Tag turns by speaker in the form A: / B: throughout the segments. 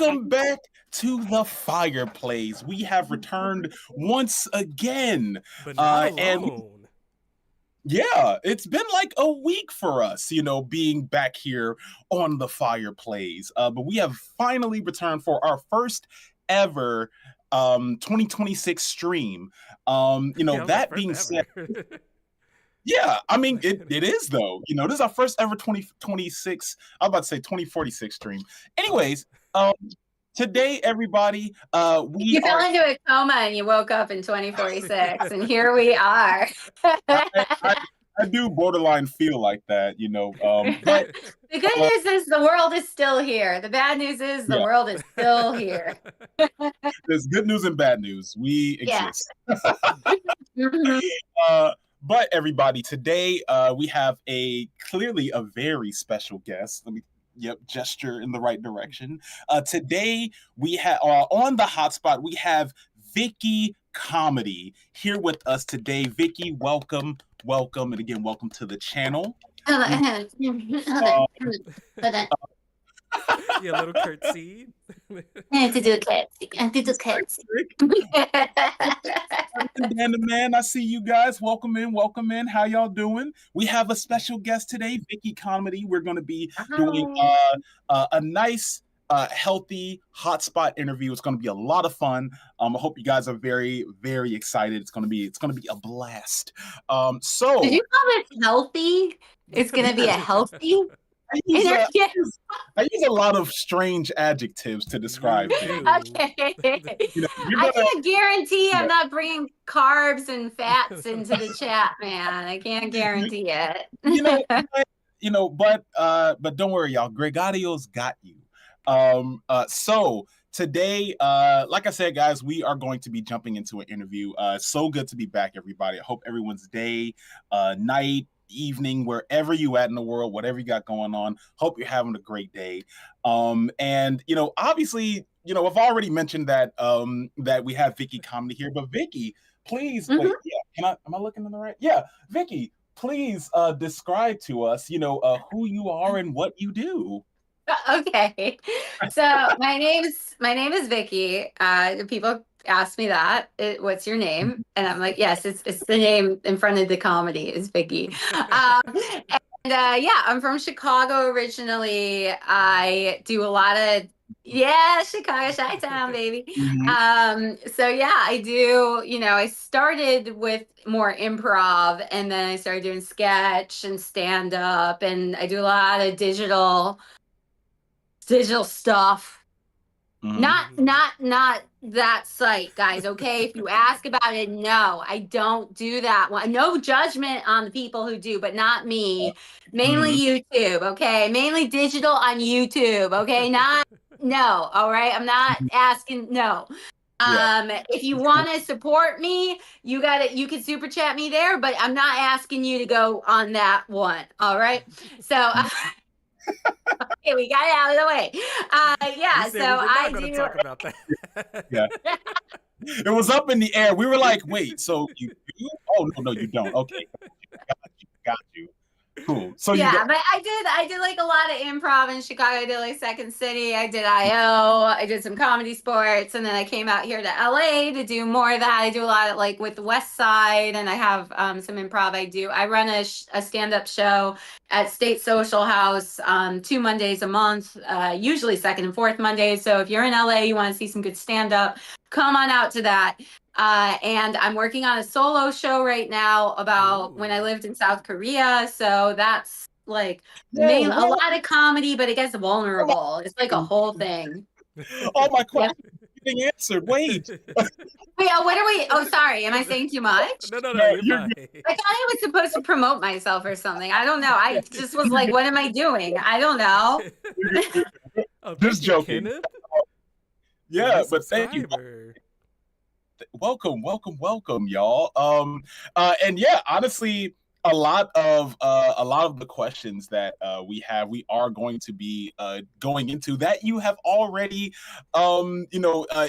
A: Welcome back to the fireplace. We have returned once again.
B: But not
A: And
B: alone.
A: yeah, it's been like a week for us, being back here on the fireplace. But we have finally returned for our first ever 2026 stream.
B: Yeah, I was like,
A: That
B: first
A: being said,
B: ever.
A: yeah, I mean it is though. This is our first ever 2026, I'm about to say 2046 stream. Anyways, today everybody, we
C: You fell
A: are
C: into a coma and you woke up in 2046, and here we are.
A: I do borderline feel like that, but
C: The good news is the world is still here. The bad news is the
A: yeah,
C: world is still here.
A: there's good news and bad news. We
C: Yeah.
A: exist.
C: Mhm.
A: But everybody, today we have clearly a very special guest. Let me gesture in the right direction. Today we have on the hotspot, we have Vicky Comedy here with us today. Vicky, welcome, and again, welcome to the channel.
C: Hold on.
B: Yeah, little curtsy.
C: I have to do a curtsy.
A: And the man, I see you guys. Welcome in. How y'all doing? We have a special guest today, Vicky Comedy. We're going to be doing a nice, healthy hotspot interview. It's going to be a lot of fun. I hope you guys are very, very excited. It's going to be a blast. So
C: Did you call this healthy? It's gonna be a healthy.
A: I use a lot of strange adjectives to describe things.
C: Okay. I can't guarantee I'm not bringing carbs and fats into the chat, man. I can't guarantee it.
A: But don't worry, y'all. Gregorio's got you. So today, like I said, guys, we are going to be jumping into an interview. So good to be back, everybody. I hope everyone's day, night, evening, wherever you at in the world, whatever you got going on, hope you're having a great day. And obviously, I've already mentioned that that we have Vicky Comedy here, but Vicky, please, wait, am I looking in the right? Yeah, Vicky, please describe to us, who you are and what you do.
C: Okay, so my name is Vicky. People ask me that, what's your name? And I'm like, yes, it's the name in front of the comedy is Vicky. Yeah, I'm from Chicago originally. I do a lot of Chicago Chi-Town, baby. So yeah, I do, I started with more improv, and then I started doing sketch and stand-up, and I do a lot of digital stuff. Not that site, guys, okay? If you ask about it, no, I don't do that one. No judgment on the people who do, but not me. Mainly YouTube, okay? Mainly digital on YouTube, okay? No, all right? I'm not asking, no. If you want to support me, you can super chat me there, but I'm not asking you to go on that one, all right? So okay, we got it out of the way. So I do
B: talk about that.
A: Yeah. It was up in the air. We were like, wait, so you do? Oh no, you don't. Okay. Got you. Cool. So
C: yeah, but I did like a lot of improv in Chicago. I did like Second City. I did IO. I did some comedy sports, and then I came out here to LA to do more of that. I do a lot of like with the West Side, and I have some improv. I run a stand-up show at State Social House 2 Mondays a month, usually second and fourth Mondays. So if you're in LA, you want to see some good stand-up, come on out to that. And I'm working on a solo show right now about when I lived in South Korea. So that's like a lot of comedy, but it gets vulnerable. It's like a whole thing.
A: Oh, my question being answered. Wait.
C: Wait, what are we? Oh, sorry. Am I saying too much?
B: No, you're fine.
C: I thought I was supposed to promote myself or something. I don't know. I just was like, what am I doing? I don't know.
A: Just joking. Yeah, but thank you. Welcome, y'all. And yeah, honestly, a lot of the questions that we are going to be going into that you have already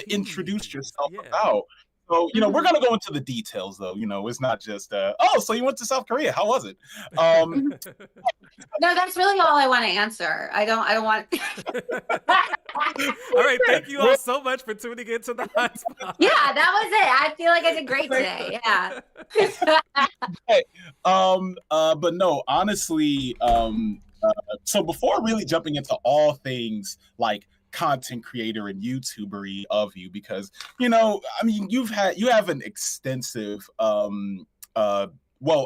A: introduced yourself about. So, we're
C: Mhm.
A: gonna go into the details, though. It's not just, oh, so you went to South Korea? How was it? Um,
C: No, that's really all I want to answer. I don't want.
B: All right, thank you all
A: well,
B: so much for tuning into the hotspot.
C: Yeah, that was it. I feel like I did great today. Yeah.
A: hey, but no, honestly, so before really jumping into all things like content creator and YouTubery of you, because I mean, you have an extensive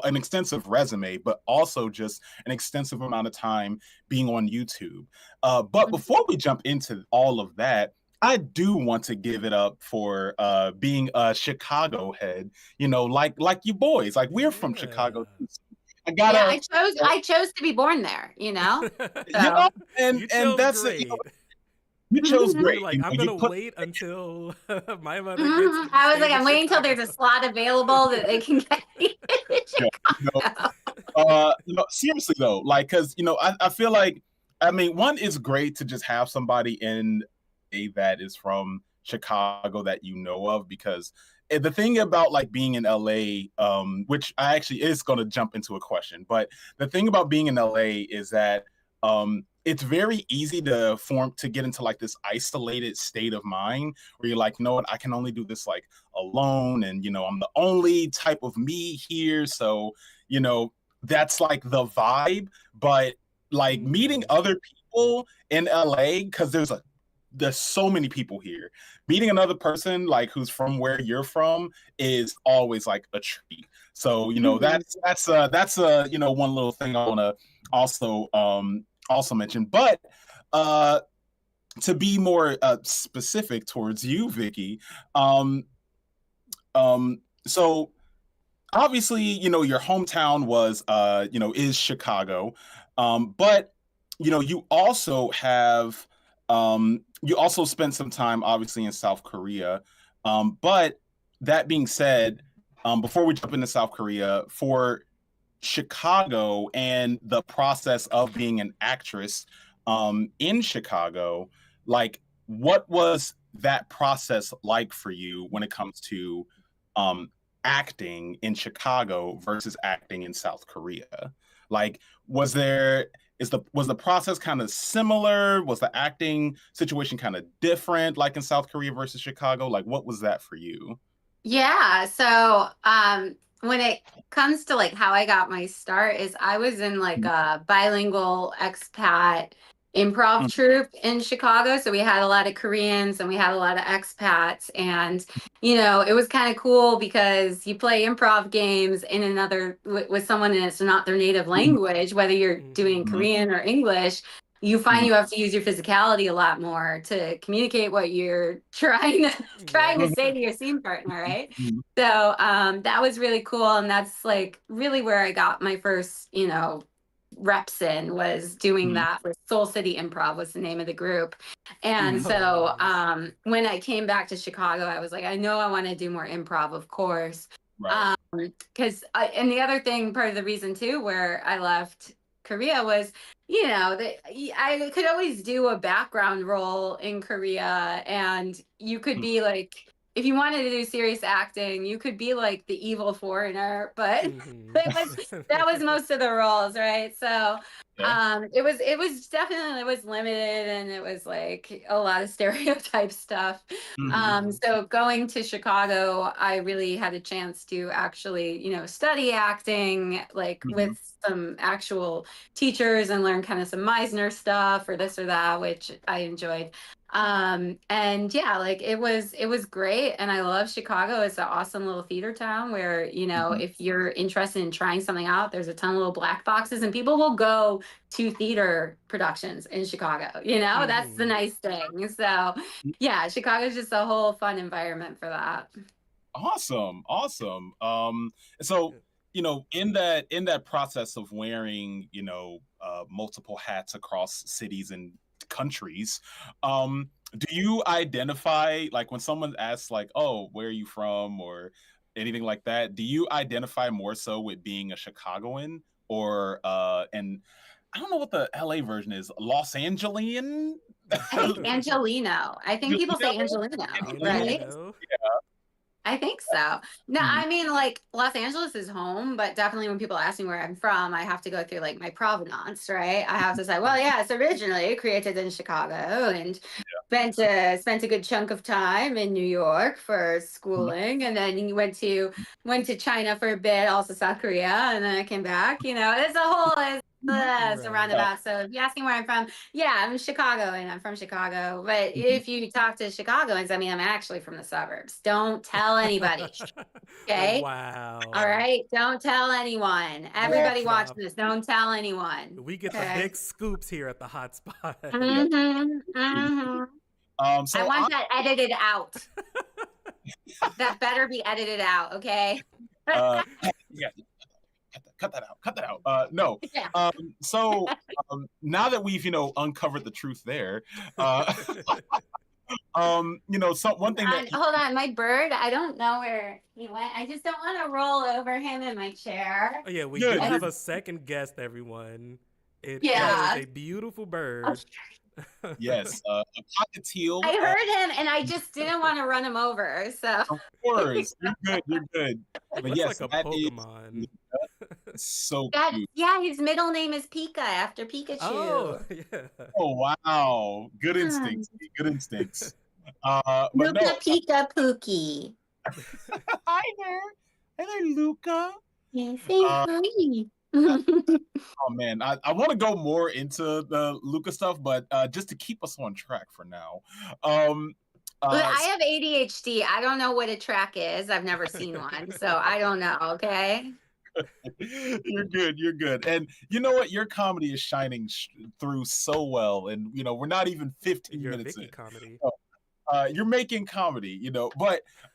A: an extensive resume, but also just an extensive amount of time being on YouTube. But before we jump into all of that, I do want to give it up for being a Chicago head. Like you boys, like we're from Chicago
B: Yeah.
A: too. So I
C: Yeah,
A: gotta,
C: I chose to be born there,
A: you know,
C: So
A: and
B: You
A: and
B: chose
A: that's it.
B: great.
A: You chose
B: You're
A: great.
B: like, I'm
A: You
B: gonna
A: put
B: wait until my mother gets
C: I was like,
B: stays in
C: I'm waiting until there's a
B: Chicago.
C: slot available that they can get me in
A: you know,
C: Chicago.
A: seriously though, like, because I feel like, I mean, one is great to just have somebody in a that is from Chicago that you know of, because the thing about like being in LA, which I actually is going to jump into a question, but the thing about being in LA is that it's very easy to get into like this isolated state of mind where you're like, you know what, I can only do this like alone, and I'm the only type of me here, so you know that's like the vibe. But like meeting
B: Mhm.
A: other people in LA, because there's so many people here, meeting another person like who's from where you're from is always like a treat. So
C: Mhm.
A: that's one little thing I want to also mention. But uh to be more specific towards you, Vicky, um so obviously, your hometown is Chicago. But you also spent some time obviously in South Korea. But that being said, before we jump into South Korea, for Chicago and the process of being an actress in Chicago, like, what was that process like for you when it comes to um, acting in Chicago versus acting in South Korea? Like, was the process kind of similar? Was the acting situation kind of different, like in South Korea versus Chicago? Like, what was that for you?
C: Yeah. So, when it comes to like how I got my start is I was in like a bilingual expat improv troupe in Chicago. So we had a lot of Koreans and we had a lot of expats. And, it was kind of cool because you play improv games in another with someone and it's not their native language, whether you're doing
B: Mhm.
C: Korean or English. You find you have to use your physicality a lot more to communicate what you're trying to
B: Yeah.
C: say to your scene partner, right? So that was really cool, and that's like really where I got my first, reps in was doing that with Soul City Improv was the name of the group. And
B: Oh,
C: so
B: nice.
C: when I came back to Chicago, I was like, I know I want to do more improv, of course.
A: Right.
C: Because and the other thing, part of the reason too, where I left Korea was, that I could always do a background role in Korea, and you could be like, if you wanted to do serious acting, you could be like the evil foreigner, but
B: Mhm.
C: that was most of the roles, right? So
A: Yeah.
C: it was definitely, it was limited, and it was like a lot of stereotype stuff.
B: Mhm.
C: So going to Chicago, I really had a chance to actually, study acting, like
A: Mhm.
C: with some actual teachers, and learn kind of some Meisner stuff or this or that, which I enjoyed. And yeah, like it was great, and I love Chicago. It's an awesome little theater town where,
A: Mhm.
C: if you're interested in trying something out, there's a ton of little black boxes, and people will go to theater productions in Chicago. That's the
B: Mhm.
C: nice thing. So yeah, Chicago's just a whole fun environment for that.
A: Awesome, awesome. So in that process of wearing multiple hats across cities and countries, do you identify, like, when someone asks like, "Oh, where are you from?" or anything like that? Do you identify more so with being a Chicagoan, or and I don't know what the LA version is, Los Angelian?
C: I think Angelino. I think people say Angelino, right?
A: Angelino?
B: Angelino.
C: I think so. No,
A: Mhm.
C: I mean, like Los Angeles is home, but definitely when people ask me where I'm from, I have to go through like my provenance, right? I have to say, well, yeah, it's originally created in Chicago and spent a good chunk of time in New York for
A: Mhm.
C: schooling, and then you went to China for a bit, also South Korea, and then I came back. You know, it's a
B: Right.
C: roundabout. So if you ask me where I'm from, yeah, I'm Chicago and I'm from Chicago. But
A: Mhm.
C: if you talk to Chicagoans, I mean, I'm actually from the suburbs. Don't tell anybody. Okay. All
B: Wow.
C: right. Don't tell anyone.
B: Mic
C: Everybody watching
B: drop.
C: this, don't tell anyone.
B: We get the
C: Okay.
B: big scoops here at the hotspot.
A: Yeah.
C: I
A: So
C: want that edited out. That better be edited out. Okay.
A: uh, yeah, cut that out. Cut that out. No.
C: Yeah.
A: So now that we've uncovered the truth there, uh, so one thing that
C: Hold on. My bird, I don't know where he went. I just don't want to roll over him in my chair.
B: Oh yeah, we
A: good.
B: do have a second guest, everyone. It is
C: Yeah.
B: a beautiful bird.
A: Yes, a cockatiel.
C: I heard him and I just didn't want to run him over. So
A: Of course, you're good. You're good.
B: He
A: But
B: looks
A: yes,
B: like a
A: that is
B: Pokemon.
A: so
C: that,
A: cute.
C: yeah, his middle name is Pika after
B: Oh,
C: Pikachu.
B: yeah.
A: Oh wow, good
C: Hmm.
A: instincts. Good instincts. But
C: Luca
A: no.
C: Pika Pookie.
A: Hi there. Hi there, Luca.
C: Yeah, say
A: Uh,
C: hi.
A: oh man, I want to go more into the Luca stuff, but just to keep us on track for now. Um,
C: I
A: so
C: have ADHD. I don't know what a track is. I've never seen one, so I don't know. Okay.
A: you're good. You're good. And you know what? Your comedy is shining through so well, and we're not even 15
B: Your
A: minutes
B: Vicky
A: in.
B: comedy.
A: You're making comedy,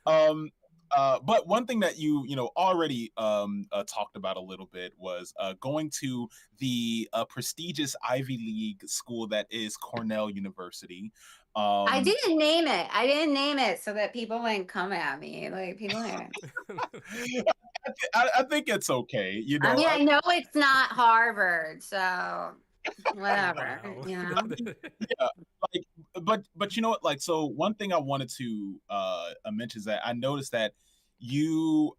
A: um, but one thing that you already talked about a little bit was going to the prestigious Ivy League school that is Cornell University.
C: I
A: Um,
C: didn't name it. I didn't name it so that people wouldn't come at me. Like people ain't.
A: I think it's okay.
C: I mean, I know it's not Harvard, so whatever,
B: Wow.
C: you know.
A: Yeah, like, but you know what? Like, so one thing I wanted to mention is that I noticed that you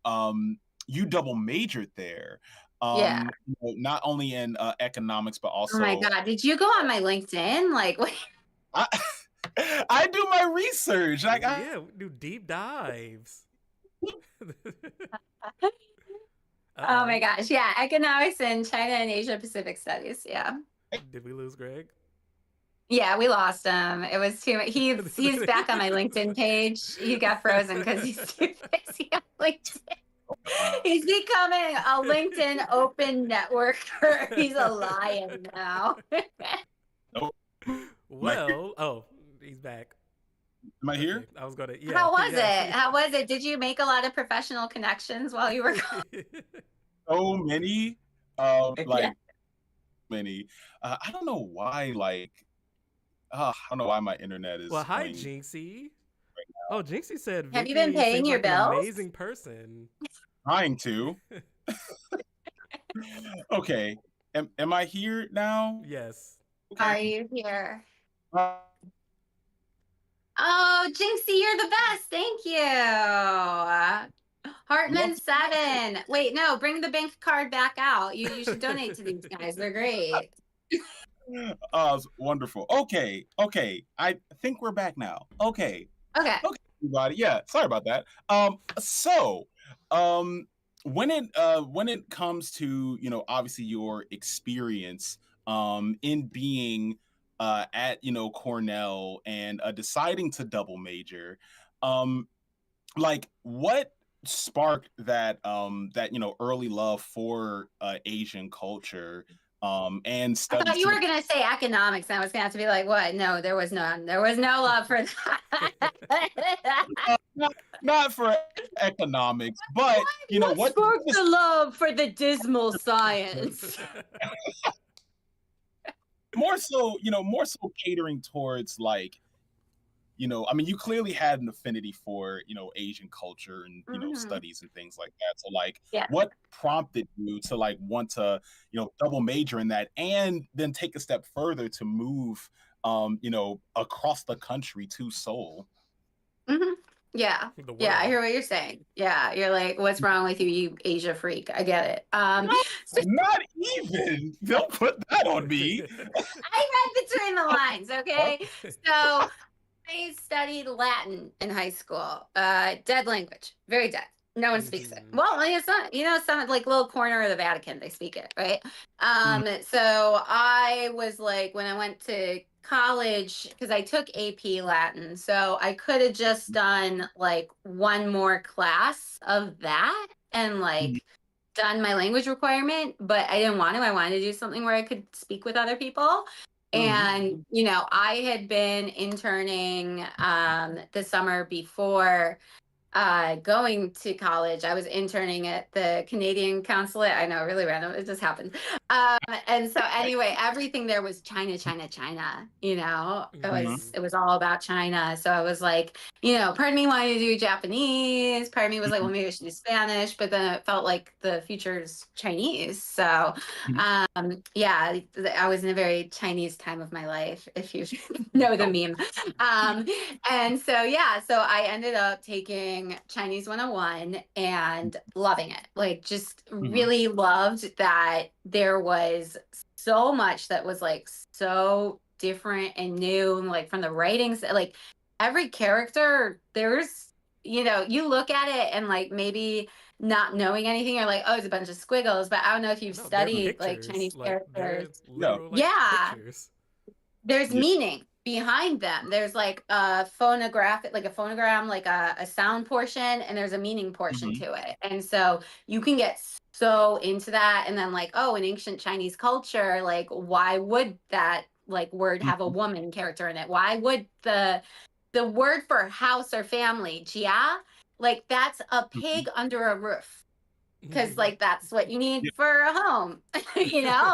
A: double majored there.
C: Yeah.
A: Not only in economics but
C: Oh my
A: also
C: God. Did you go on my LinkedIn? Like, what?
A: I, I do my research. Like,
B: Yeah, we do deep dives.
C: Oh my
B: Uh-oh.
C: gosh. Yeah. Economics and China and Asia Pacific studies. Yeah.
B: Did we lose Greg?
C: Yeah, we lost him. It was too much. He's back on my LinkedIn page. He got frozen because he's too busy on LinkedIn. He's becoming a LinkedIn open networker. He's a lion now.
A: nope.
B: Well, oh, he's back.
A: Am I
B: Okay,
A: here?
B: I was gonna, yeah.
C: How was
B: Yeah.
C: it? How was it? Did you make a lot of professional connections while you were gone?
A: So many,
C: Yeah.
A: like many. I don't know why. Like, I don't know why my internet
B: Well,
A: is
B: hi,
A: playing
B: Jinxie. Oh, Jinxie said
C: Have you been
B: Vicky
C: paying
B: seems
C: your
B: like an
C: bills?
B: amazing person.
A: trying to. Okay. Am I here now?
B: Yes.
C: Are
A: Okay.
C: you here?
A: Uh,
C: Oh, Jinxie, you're the best. Thank you. Hartman
A: love
C: 7. Wait, no, bring the bank card back out. You should donate to these guys. They're great.
A: it's wonderful. Okay. Okay. I think we're back now. Okay.
C: Okay.
A: Okay, everybody. Yeah, sorry about that. So, um, when it comes to obviously your experience in being at Cornell and deciding to double major, um, like what sparked that early love for Asian culture and
C: I thought
A: studies
C: you
A: to
C: were gonna say economics. And I was gonna have to be like, what? No, there was none. There was no love for that.
A: not for economics, but
C: What
A: what
C: sparked the love for the dismal science?
A: more so catering towards like I mean you clearly had an affinity for Asian culture and
C: Mhm.
A: studies and things like that, so like
C: Yeah.
A: what prompted you to like want to double major in that and then take a step further to move across the country to Seoul?
C: Mhm. Yeah.
B: The world.
C: Yeah, I hear what you're saying. Yeah, you're like, what's wrong with you, you Asia freak? I get it.
A: Not even. Don't put that on me.
C: I read between the lines, okay? So I studied Latin in high school. Dead language, very dead. No one speaks it.
B: Mhm.
C: Well, I mean, it's not, some like little corner of the Vatican, they speak it, right?
A: Mm.
C: So I was like, when I went to college, because I took AP Latin, so I could have just done like one more class of that and
A: Mhm.
C: like done my language requirement, but I didn't want to. I wanted to do something where I could speak with other people.
A: Mhm.
C: And, I had been interning the summer before going to college. I was interning at the Canadian consulate. I know, really random. It just happened. And so anyway, everything there was China, China, China. It
A: Mhm.
C: was all about China. So I was like, part of me wanted to do Japanese. Part of me was like, well, maybe I should do Spanish. But then it felt like the future's Chinese. So
A: Mhm.
C: yeah, I was in a very Chinese time of my life, if you know the
A: Oh.
C: meme. And so, yeah, so I ended up taking Chinese 101 and loving it. Like, just
A: Mhm.
C: really loved that there was so much that was like so different and new, and like from the writings, like every character, you look at it and like maybe not knowing anything, you're like, oh, it's a bunch of squiggles. But I don't know if you've
B: No, they're
C: studied like
B: pictures.
C: Chinese
B: Like
C: characters.
B: they're
A: Yeah.
B: literal like
C: Yeah,
B: pictures.
C: there's
A: Yeah.
C: meaning behind them. There's like a phonographic, like a phonogram, like a sound portion, and there's a meaning portion
A: Mhm.
C: to it. And so you can get so into that. And then like, oh, in ancient Chinese culture, like why would that like word have a
A: Mhm.
C: woman character in it? Why would the word for house or family, jia, like that's a
A: Mhm.
C: pig under a roof, because
B: Mhm.
C: like that's what you need
A: Yeah.
C: for a home.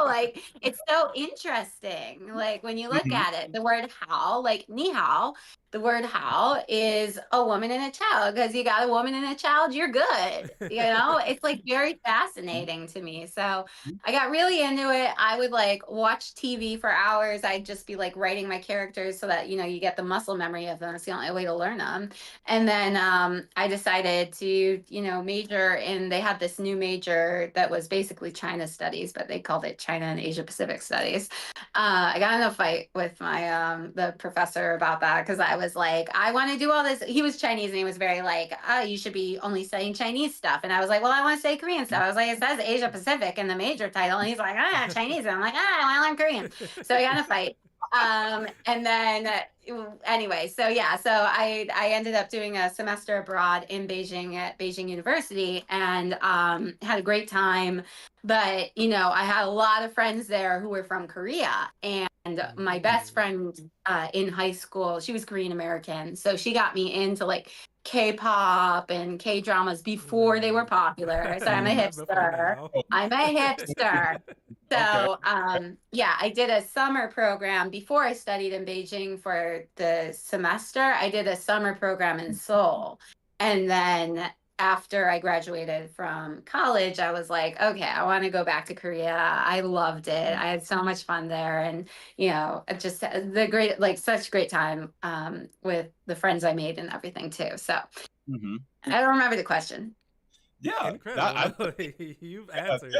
C: Like it's so interesting, like when you look
A: Mhm.
C: at it, the word how, like ni hao, the word how is a woman and a child, because you got a woman and a child, you're good. It's like very fascinating to me. So
A: Mhm.
C: I got really into it. I would like watch TV for hours. I'd just be like writing my characters so that you get the muscle memory of them. It's the only way to learn them. And then I decided to, major in, they had this new major that was basically China studies, but they called it China and Asia Pacific studies. I got in a fight with my the professor about that, because I was like, I want to do all this. He was Chinese and he was very like, oh, you should be only studying Chinese stuff. And I was like, well, I want to study Korean stuff. I was like, it says Asia Pacific in the major title. And he's like, Chinese. And I'm like, I want to learn Korean. So I got in a fight. And then anyway, so yeah, so I ended up doing a semester abroad in Beijing at Beijing University, and had a great time. But I had a lot of friends there who were from Korea, and my best
B: Mhm.
C: friend in high school, she was Korean American, so she got me into like K-pop and K-dramas before they were
B: Right.
C: popular. So I'm a
A: Mhm.
B: Not before
C: hipster.
B: now.
A: Oh,
C: I'm a hipster.
A: okay.
C: So, yeah, I did a summer program before I studied in Beijing for the semester. I did a summer program in Seoul. And then after I graduated from college, I was like, okay, I want to go back to Korea. I loved it. I had so much fun there. And, it just like such great time with the friends I made and everything too. So
A: Mhm.
C: I don't remember the question.
A: Yeah.
B: Incredible.
A: I
B: No, you've
A: yeah.
B: answered.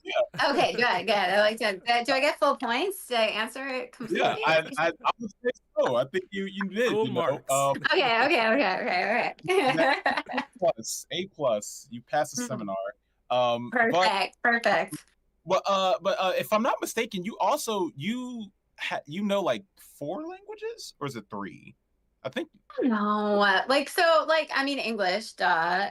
A: Yeah.
C: Okay, good, good. I like that. Do I get full points? Did I answer it
A: Yeah.
C: completely?
A: I would say so. I think you did.
B: Full marks.
C: Okay, okay, okay,
A: That
C: okay,
A: A
C: okay.
A: plus, A plus. You passed the seminar. But
C: Perfect, perfect.
A: if I'm not mistaken, you also you know like four languages, or is it three? I think.
C: No, like so, like I mean English, duh.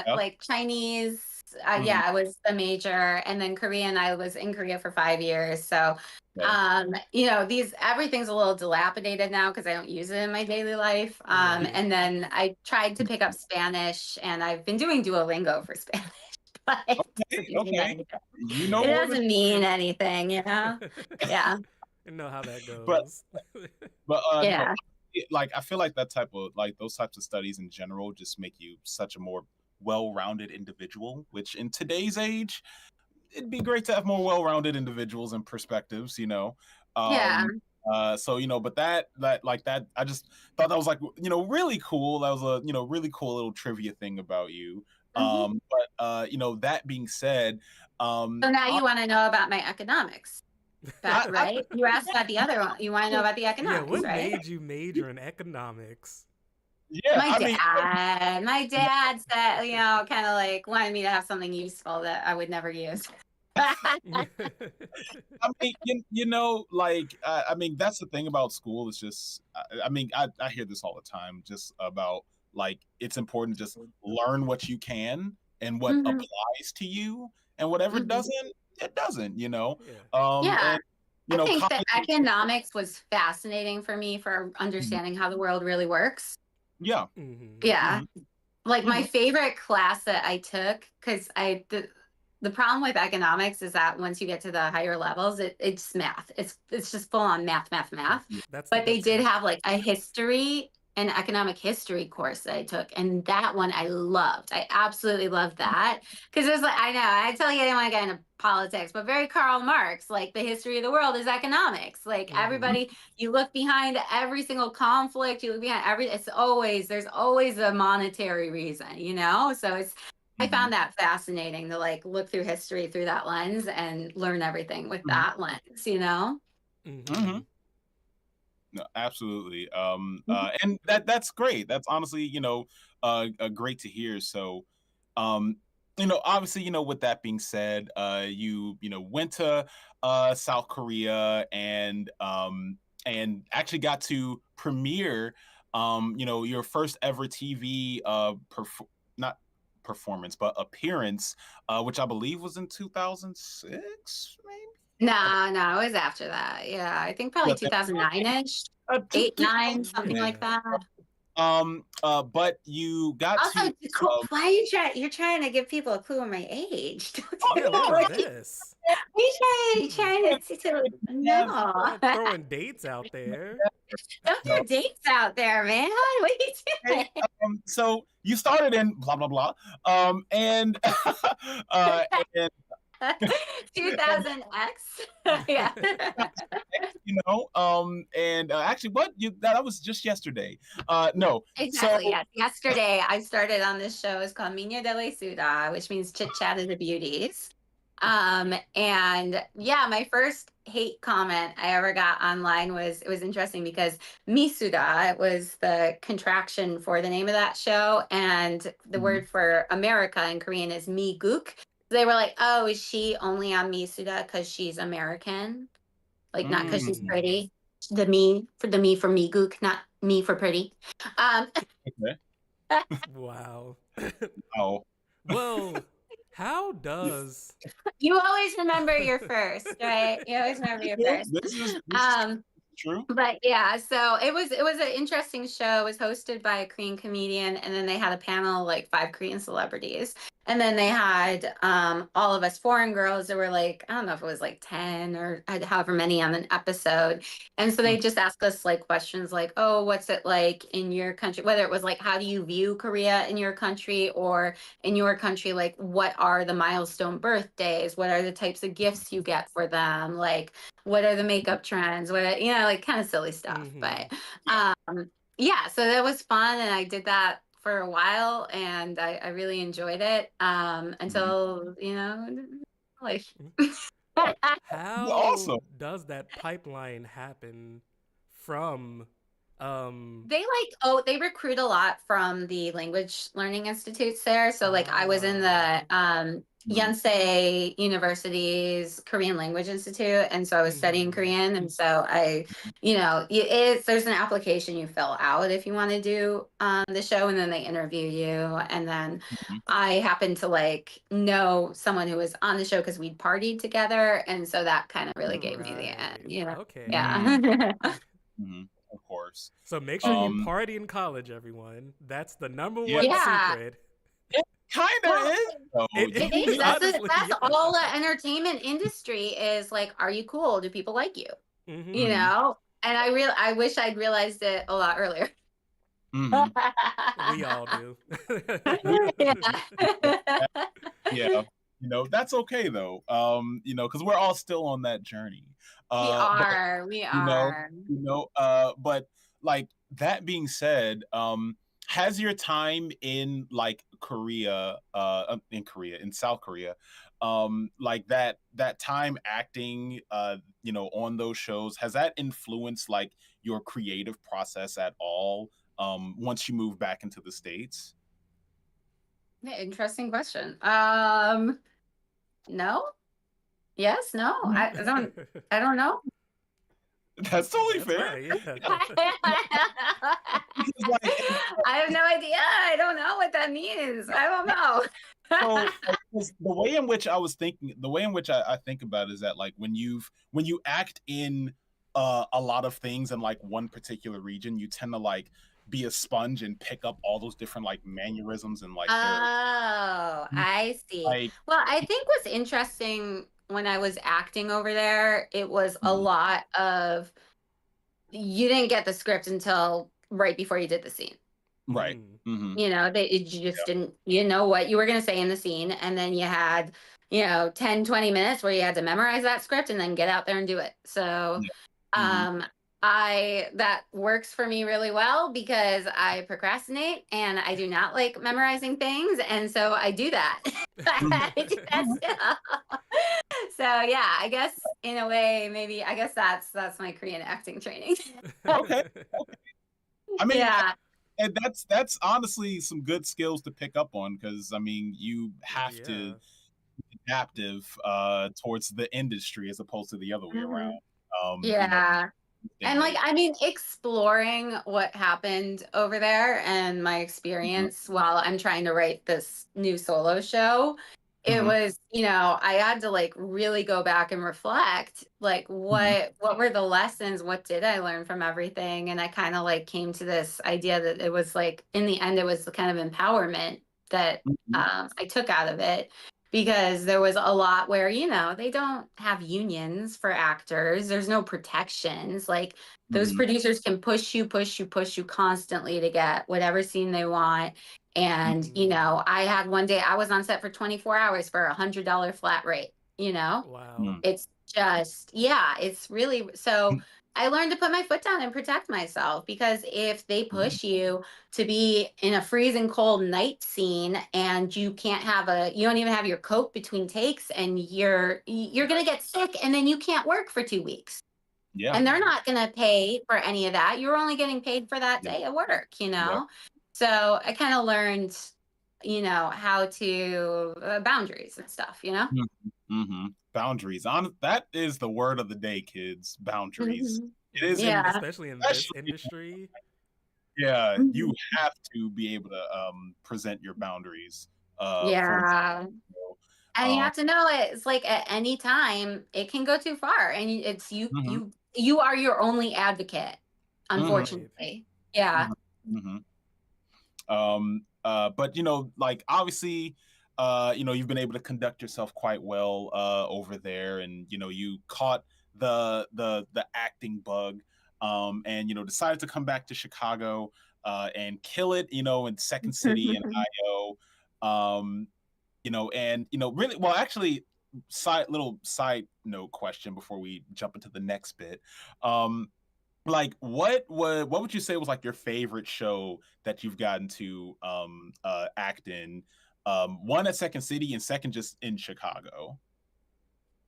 A: Yeah.
C: Like Chinese,
A: Mhm.
C: yeah, I was the major, and then Korean. I was in Korea for 5 years, so
A: Okay.
C: these everything's a little dilapidated now because I don't use it in my daily life.
B: Right.
C: And then I tried to pick up Spanish, and I've been doing Duolingo for Spanish, but it
A: Okay.
C: doesn't mean
A: Okay.
C: anything.
A: You know
C: It
A: more than
C: doesn't mean anything, Yeah,
B: You know how that
A: but
B: goes.
A: no.
C: yeah,
A: Like I feel like that type of like those types of studies in general just make you such a more well-rounded individual, which in today's age it'd be great to have more well-rounded individuals and perspectives.
C: yeah.
A: So but that I just thought that was like really cool. That was a really cool little trivia thing about you.
C: Mhm.
A: But that being said,
C: So now you want to know about my economics,
A: I
C: right? You asked about the other one. You want to know about the
B: Yeah,
C: economics,
B: what
C: right?
B: made you major in economics?
A: yeah, I mean,
C: My dad said, kind of like wanted me to have something useful that I would never use.
A: I mean, I mean, that's the thing about school. It's just, I mean, I hear this all the time, just about like it's important to just learn what you can and what
C: Mhm,
A: applies to you, and whatever
C: mhm.
A: doesn't, it doesn't.
B: Yeah.
C: Yeah,
A: And
C: I think that
A: college,
C: economics was fascinating for me for
A: mhm,
C: understanding how the world really works.
A: yeah,
B: Mm-hmm.
C: Yeah.
A: hmm
C: Like my
A: hmm
C: favorite class that I took, because the problem with economics is that once you get to the higher levels, it's math. It's just full on math, math, math.
B: That's the
C: But they
B: good
C: did
B: stuff.
C: have like a history and economic history course that I took, and that one I loved. I absolutely loved that because it was like I know I tell you I didn't want to get into politics, but very Karl Marx. Like the history of the world is economics. Like
B: Mm-hmm.
C: everybody, you look behind every single conflict, you look behind there's always a monetary reason, So I
A: hmm
C: found that fascinating to like look through history through that lens and learn everything with
A: hmm
C: that lens.
B: Mm-hmm.
A: No, absolutely.
C: Mhm.
A: And that's great. That's honestly, great to hear. So, um, obviously, with that being said, you went to South Korea and actually got to premiere your first ever TV not performance, but appearance, which I believe was in 2006, maybe.
C: No, it was after that. Yeah, I think probably
A: Yeah,
C: 2009-ish,
A: two,
C: 8, 9, something like
B: Yeah.
C: that.
A: But you got
C: Also,
A: to
C: why are you trying? You're trying to give people a clue of my age. Don't
A: oh
B: Yeah,
C: do
B: what
C: that,
A: no,
B: was
C: right?
B: this?
C: You trying to
A: man,
C: no.
B: Throwing dates out there.
C: Don't
A: no.
C: throw dates out there, man. What are you
A: Okay,
C: doing?
A: so you started in blah blah blah, and uh, and, and
C: 2000X. Yeah.
A: and actually, what that was just yesterday. No, so
C: Exactly. Yes. Yesterday, I started on this show. It's called Mina de la Suda, which means Chit Chat of the Beauties. And yeah, my first hate comment I ever got online was it was interesting because Misuda was the contraction for the name of that show, and the
A: Mhm,
C: word for America in Korean is Miguk. They were like, "Oh, is she only on Misuda because she's American? Like not because she's
A: mm,
C: pretty? The me for Miguk, not me for pretty." Um,
A: okay.
B: Wow.
A: Oh,
B: Well, how does
C: you always remember your first, right? You always remember your
A: yeah,
C: first.
A: this is
C: Um,
A: true.
C: but yeah, so it was an interesting show. It was hosted by a Korean comedian, and then they had a panel of like 5 Korean celebrities, and then they had all of us foreign girls. There were like I don't know if it was like 10 or however many on an episode, and so
A: Mm,
C: they just asked us like questions like, oh, what's it like in your country? Whether it was like how do you view Korea in your country, or in your country, like what are the milestone birthdays? What are the types of gifts you get for them? Like what are the makeup trends, like kind of silly stuff,
B: mm-hmm.
C: but yeah, so that was fun, and I did that for a while, and I really enjoyed it
A: mhm.
C: until like
B: How
A: Awesome.
B: does that pipeline happen from um
C: they recruit a lot from the language learning institutes there. So like I was in
B: ah
C: the
A: Mhm,
C: Yonsei University's Korean Language Institute, and so I was studying
B: mm-hmm.
C: Korean, and so there's an application you fill out if you want to do the show, and then they interview you, and then
A: mhm.
C: I happened to like know someone who was on the show because we'd partied together, and so that kind of really gave me the
B: Right.
C: end.
B: Okay.
A: Mm,
C: Yeah.
A: mhm, of course.
B: So make sure you
C: Mhm.
B: party in college, everyone. That's the number
A: Yeah,
B: one
C: Yeah.
B: secret.
A: it kind of
C: Well,
A: is. though.
B: It
C: it
A: You,
C: is.
B: is
A: you,
B: honestly,
C: That's
B: yeah.
C: all the entertainment industry is like. Are you cool? Do people like you?
B: Mm-hmm.
C: You
A: mhm,
C: know. And I wish I'd realized it a lot earlier.
A: mhm.
B: We all do.
C: Yeah.
A: Yeah, that's okay though. Because we're all still on that journey. But
C: We
A: you know,
C: are.
A: but like that being said, has your time in like Korea, in South Korea, like that time acting, on those shows, has that influenced like your creative process at all? Once you move back into the States?
C: Yeah, interesting question. No. Yes, no. I don't know.
A: That's totally
B: That's
A: fair.
B: fine. Yeah.
A: Because like,
C: I have no idea. I don't know what that means. I don't know.
A: so like, 'cause the way in which I was thinking, the way in which I think about it is that like when you act in a lot of things in like one particular region, you tend to like be a sponge and pick up all those different like mannerisms and like their
C: Oh, I see.
A: like
C: Well, I think what's interesting when I was acting over there, it was a lot of you didn't get the script until right before you did the scene.
A: right.
B: Mm.
A: Mm-hmm.
C: You just didn't, you know what you were going to say in the scene. And then you had, 10, 20 minutes where you had to memorize that script and then get out there and do it. So,
A: Yeah. Mm-hmm.
C: um, that works for me really well because I procrastinate and I do not like memorizing things. And so I do that. I do that stuff. So yeah, I guess in a way, maybe, I guess that's my Korean acting training.
A: Okay. I mean,
C: Yeah.
A: and that's honestly some good skills to pick up on because I mean you have to
B: Yeah.
A: be adaptive towards the industry as opposed to the other way around.
C: Mhm.
A: Um, you know,
C: Yeah.
A: day
C: And
A: and
C: like,
A: age.
C: I mean, exploring what happened over there and my
A: Mhm.
C: experience while I'm trying to write this new solo show, it
A: Mhm.
C: was, I had to like really go back and reflect, like
A: Mhm.
C: what were the lessons? What did I learn from everything? And I kind of like came to this idea that it was like in the end, it was the kind of empowerment that
A: Mhm.
C: I took out of it because there was a lot where they don't have unions for actors, there's no protections, like those
A: Mhm.
C: producers can push you constantly to get whatever scene they want. And
B: Mm.
C: I had one day I was on set for 24 hours for $100 flat rate.
B: Wow.
A: Mhm.
C: It's just, yeah, it's really so. I learned to put my foot down and protect myself because if they
A: Mhm.
C: push you to be in a freezing cold night scene and you don't even have your coat between takes and you're going to get sick and then you can't work for 2 weeks.
A: Yeah.
C: And they're
B: Mm.
C: not going to pay for any of that. You're only getting paid for that
A: Yeah.
C: day of work.
A: Yeah.
C: So I kind of learned, how to boundaries and stuff.
A: Mm-hmm. Boundaries. On that is the word of the day, kids. Boundaries.
C: Mhm.
A: It is in
C: Yeah.
B: Especially in this
A: especially
B: industry.
A: yeah, you
C: Mhm.
A: have to be able to present your boundaries for
C: Yeah. And you
A: um
C: have to know it. It's like at any time it can go too far, and it's
A: mhm,
C: you are your only advocate,
A: mhm,
B: Right.
C: unfortunately. Yeah.
A: mhm, mhm. But like obviously, you've been able to conduct yourself quite well over there, and you caught the acting bug, and decided to come back to Chicago and kill it, in Second City and IO, and really well actually. Side note question before we jump into the next bit. Like what would you say was like your favorite show that you've gotten to act in? One at Second City and second just in Chicago.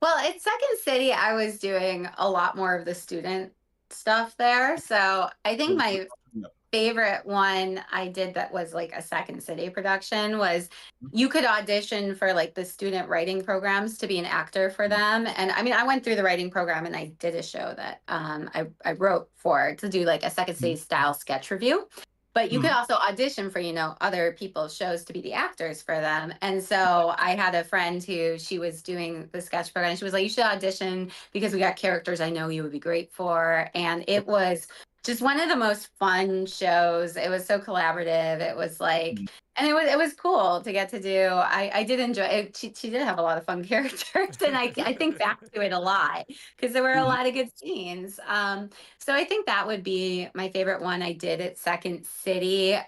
C: Well, at Second City, I was doing a lot more of the student stuff there. So I think my
A: Yeah.
C: favorite one I did that was like a Second City production was you could audition for like the student writing programs to be an actor for them. And I mean, I went through the writing program and I did a show that I wrote for to do like a Second City style sketch review. But you could
A: Mhm.
C: also audition for, other people's shows to be the actors for them. And so I had a friend who she was doing the sketch program. And she was like, you should audition because we got characters I know you would be great for. And it was just one of the most fun shows. It was so collaborative. It was like, and it was cool to get to do. I did enjoy it. She did have a lot of fun characters, and I think back to it a lot because there were a
A: Mhm.
C: lot of good scenes. So I think that would be my favorite one I did at Second City.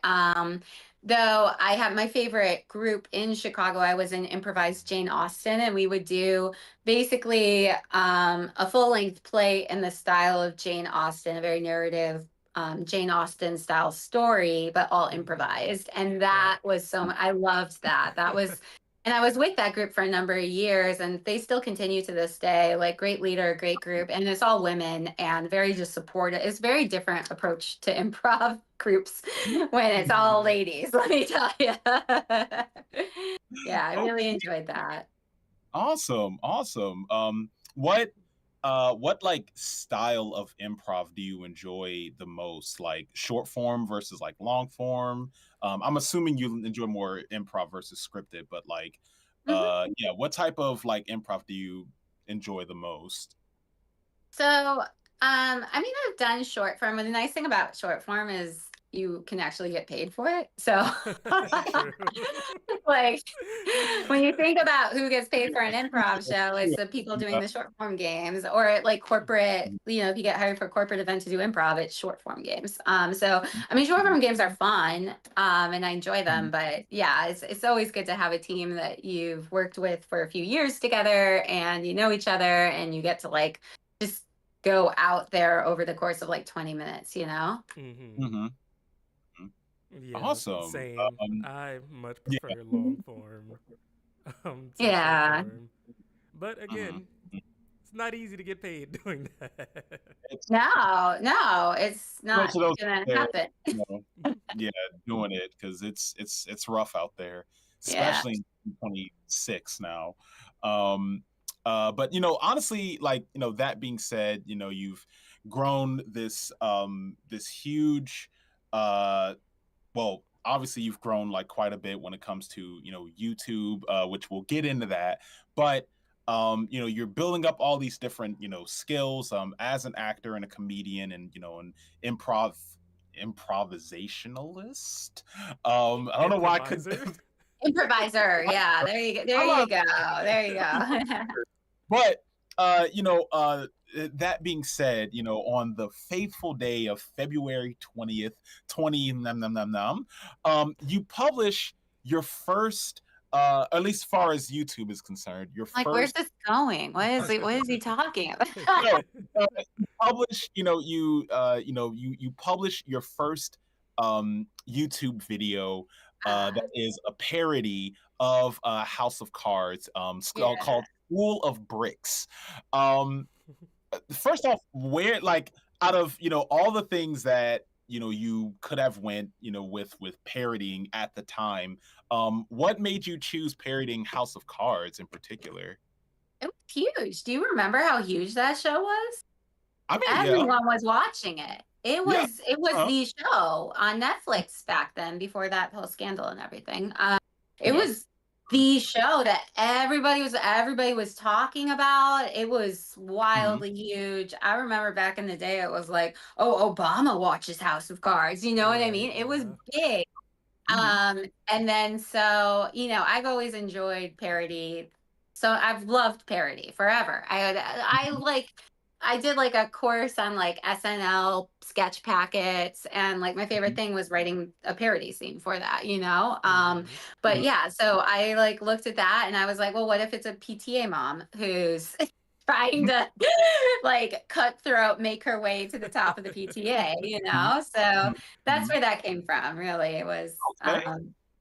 C: though I have my favorite group in Chicago. I was in improvised Jane Austen, and we would do basically a full length play in the style of Jane Austen, a very narrative Jane Austen style story, but all improvised. And
B: Wow.
C: that was I loved that. That was, and I was with that group for a number of years, and they still continue to this day. Like, great leader, great group, and it's all women and very just supportive. It's very different approach to improv groups when it's all
B: Mhm.
C: ladies, let me tell you. Yeah, I really
A: Okay.
C: enjoyed that.
A: Awesome, awesome. What like style of improv do you enjoy the most? Like short form versus like long form? I'm assuming you enjoy more improv versus scripted, but like,
C: Mhm.
A: yeah, what type of like improv do you enjoy the most?
C: So, I mean, I've done short form, and the nice thing about short form is you can actually get paid for it. So,
B: True.
C: like, when you think about who gets paid for an improv show, it's the people doing
A: Yeah.
C: the short form games, or like corporate, if you get hired for a corporate event to do improv, it's short form games. So I mean, short form games are fun, and I enjoy them, but yeah, it's always good to have a team that you've worked with for a few years together, and you know each other, and you get to like just go out there over the course of like 20 minutes, you know?
B: Hmm.
A: Mhm. Mhm.
B: Yeah,
A: Awesome.
B: same. I much
A: Yeah.
B: prefer long form to short
C: Yeah.
B: form. But
A: Mhm.
B: again, it's not easy to get paid doing that.
A: It's
C: No, no, it's
A: much
C: not
A: of those
C: gonna
A: there,
C: happen.
A: you know, yeah, doing it because it's rough out there,
C: Yeah.
A: especially in 26 now. Um, but honestly, like that being said, you've grown this huge well, obviously you've grown like quite a bit when it comes to YouTube, which we'll get into that. But you're building up all these different skills as an actor and a comedian, and an improv improvisationalist. I don't know why I could.
B: Improviser.
C: Improviser. Yeah, there you go. There
A: I'm
C: you
A: a
C: go. There you go.
A: But that being said, on the faithful day of February 20th, 20 you publish your first at least far as YouTube is concerned, your
C: Like, where's
A: first
C: this going? What is he talking about?
A: no, you publish, you publish your first YouTube video
C: Uh,
A: that is a parody of House of Cards,
C: yeah.
A: called School of Bricks. Um, First off, where like out of all the things that you could have went with parodying at the time, what made you choose parodying House of Cards in particular?
C: It was huge. Do you remember how huge that show was?
A: I mean, yeah,
C: Everyone was watching it.
A: yeah,
C: It was
A: uh,
C: the show on Netflix back then, before that whole scandal and everything. It
A: yeah.
C: was the show that everybody was talking about. It was
A: Mhm,
C: wildly huge. I remember back in the day, it was like, oh, Obama watches House of Cards. You know what I
B: Right,
C: mean? It was
B: yeah.
C: big.
A: mhm,
C: And then so, I've always enjoyed parody. So I've loved parody forever. I did like a course on like SNL sketch packets, and like my favorite
A: mhm,
C: thing was writing a parody scene for that, you know?
B: Hmm.
C: But
A: mhm,
C: yeah, so I like looked at that and I was like, well, what if it's a PTA mom who's trying
A: mhm,
C: to like cutthroat make her way to the top of the PTA, you
A: mhm,
C: know? So
A: mhm,
C: that's
A: mhm.
C: where that came from, really. It was,
A: Okay.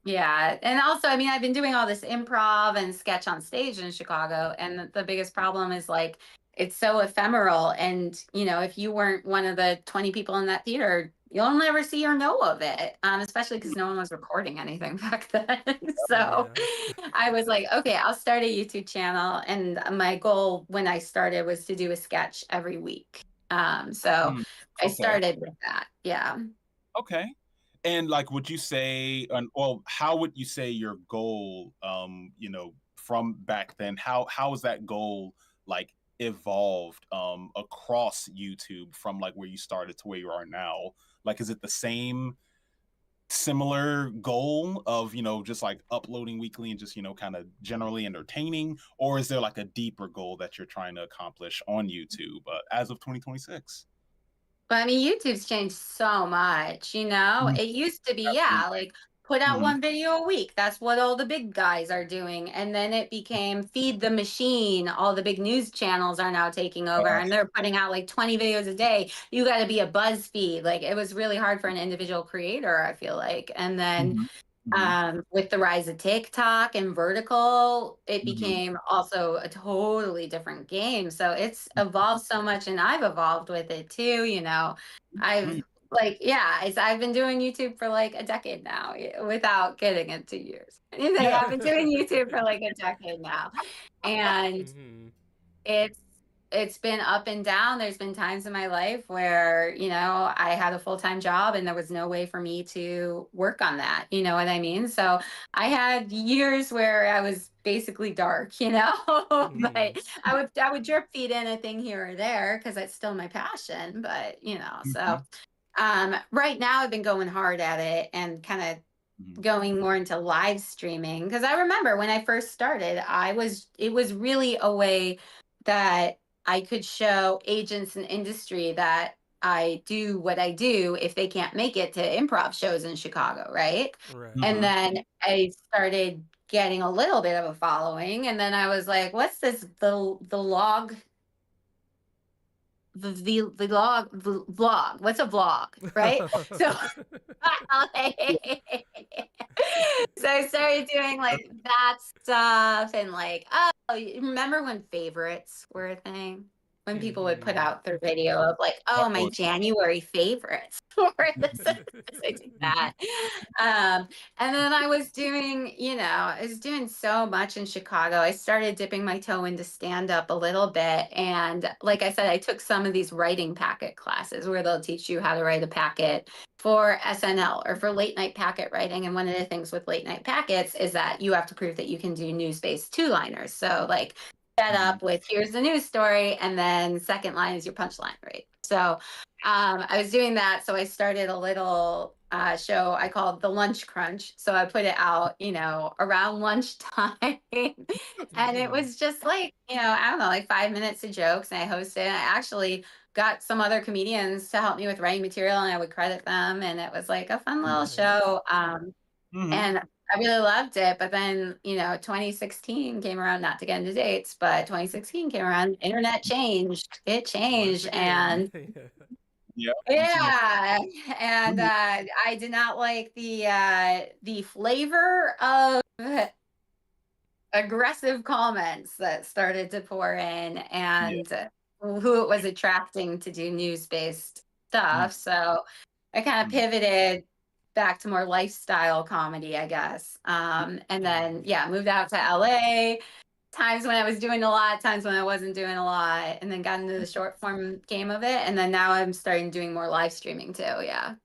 C: yeah. And also, I mean, I've been doing all this improv and sketch on stage in Chicago. And the biggest problem is like, it's so ephemeral. And, if you weren't one of the 20 people in that theater, you'll never see or know of it, especially because no one was recording anything back then. So
B: Yeah.
C: I was like, okay, I'll start a YouTube channel. And my goal when I started was to do a sketch every week. So
A: Mm,
C: I
A: okay.
C: started with that. Yeah.
A: Okay. And like, would you say, well, how would you say your goal, from back then, how has that goal like evolved across YouTube from like where you started to where you are now? Like, is it the same similar goal of just like uploading weekly and just kind of generally entertaining, or is there like a deeper goal that you're trying to accomplish on YouTube as of 2026?
C: But I mean, YouTube's changed so much, you know?
A: Mm,
C: It used to be,
A: absolutely.
C: yeah, like put out
A: Mhm.
C: one video a week. That's what all the big guys are doing. And then it became feed the machine. All the big news channels are now taking over and they're putting out like 20 videos a day. You got to be a BuzzFeed. Like it was really hard for an individual creator, I feel like. And then
A: Mhm. Mhm.
C: with the rise of TikTok and vertical, it
A: Mhm.
C: became also a totally different game. So it's evolved so much, and I've evolved with it too. You know, I've
A: Mhm.
C: like, yeah, I've been doing YouTube for like a decade now, without getting it 2 years. Anything, I've been doing YouTube for like a decade now, and
B: Mhm.
C: it's it's been up and down. There's been times in my life where, I had a full-time job and there was no way for me to work on that. You know what I mean? So I had years where I was basically dark,
B: Mhm.
C: but I would drip feed in a thing here or there because it's still my passion. But so
A: Mhm.
C: right now I've been going hard at it and kind of
A: Mhm.
C: going more into live streaming because I remember when I first started, it was really a way that I could show agents in industry that I do what I do if they can't make it to improv shows in Chicago, right?
B: Right.
C: And
A: Mhm.
C: then I started getting a little bit of a following, and then I was like, "What's this? The log the log vlog? What's a vlog, right?" So so I started doing like that stuff and like, oh, you remember when favorites were a thing? When people would put
B: Mhm.
C: out their video of like, oh, my
A: Oh,
C: January favorites for this. I did
A: mhm.
C: that. And then I was doing so much in Chicago. I started dipping my toe into stand up a little bit. And like I said, I took some of these writing packet classes where they'll teach you how to write a packet for SNL or for late night packet writing. And one of the things with late night packets is that you have to prove that you can do news based two liners. So, like, set
A: Mhm.
C: up with here's the news story, and then second line is your punchline, right? So, I was doing that. So, I started a little show I called The Lunch Crunch. So, I put it out, around lunchtime. And it
B: Mhm.
C: was just like, I don't know, like 5 minutes of jokes. And I hosted. And I actually got some other comedians to help me with writing material and I would credit them. And it was like a fun little
B: Nice.
C: show.
A: Mhm.
C: And I really loved it. But then, 2016 came around, not to get into dates, but 2016 came around, internet changed. It
B: Once
C: changed.
B: again.
C: And
B: Yeah.
A: Yep.
C: yeah. And
A: Mhm.
C: I did not like the flavor of aggressive comments that started to pour in
A: Yeah.
C: and who it was attracting to do news based
A: Mhm.
C: stuff. So I kind of
A: Mhm.
C: pivoted back to more lifestyle comedy, I guess. And then,
B: Mhm.
C: yeah, moved out to LA. Times when I was doing a lot, times when I wasn't doing a lot, and then got into the short form game of it. And then now I'm starting doing more live streaming too. Yeah.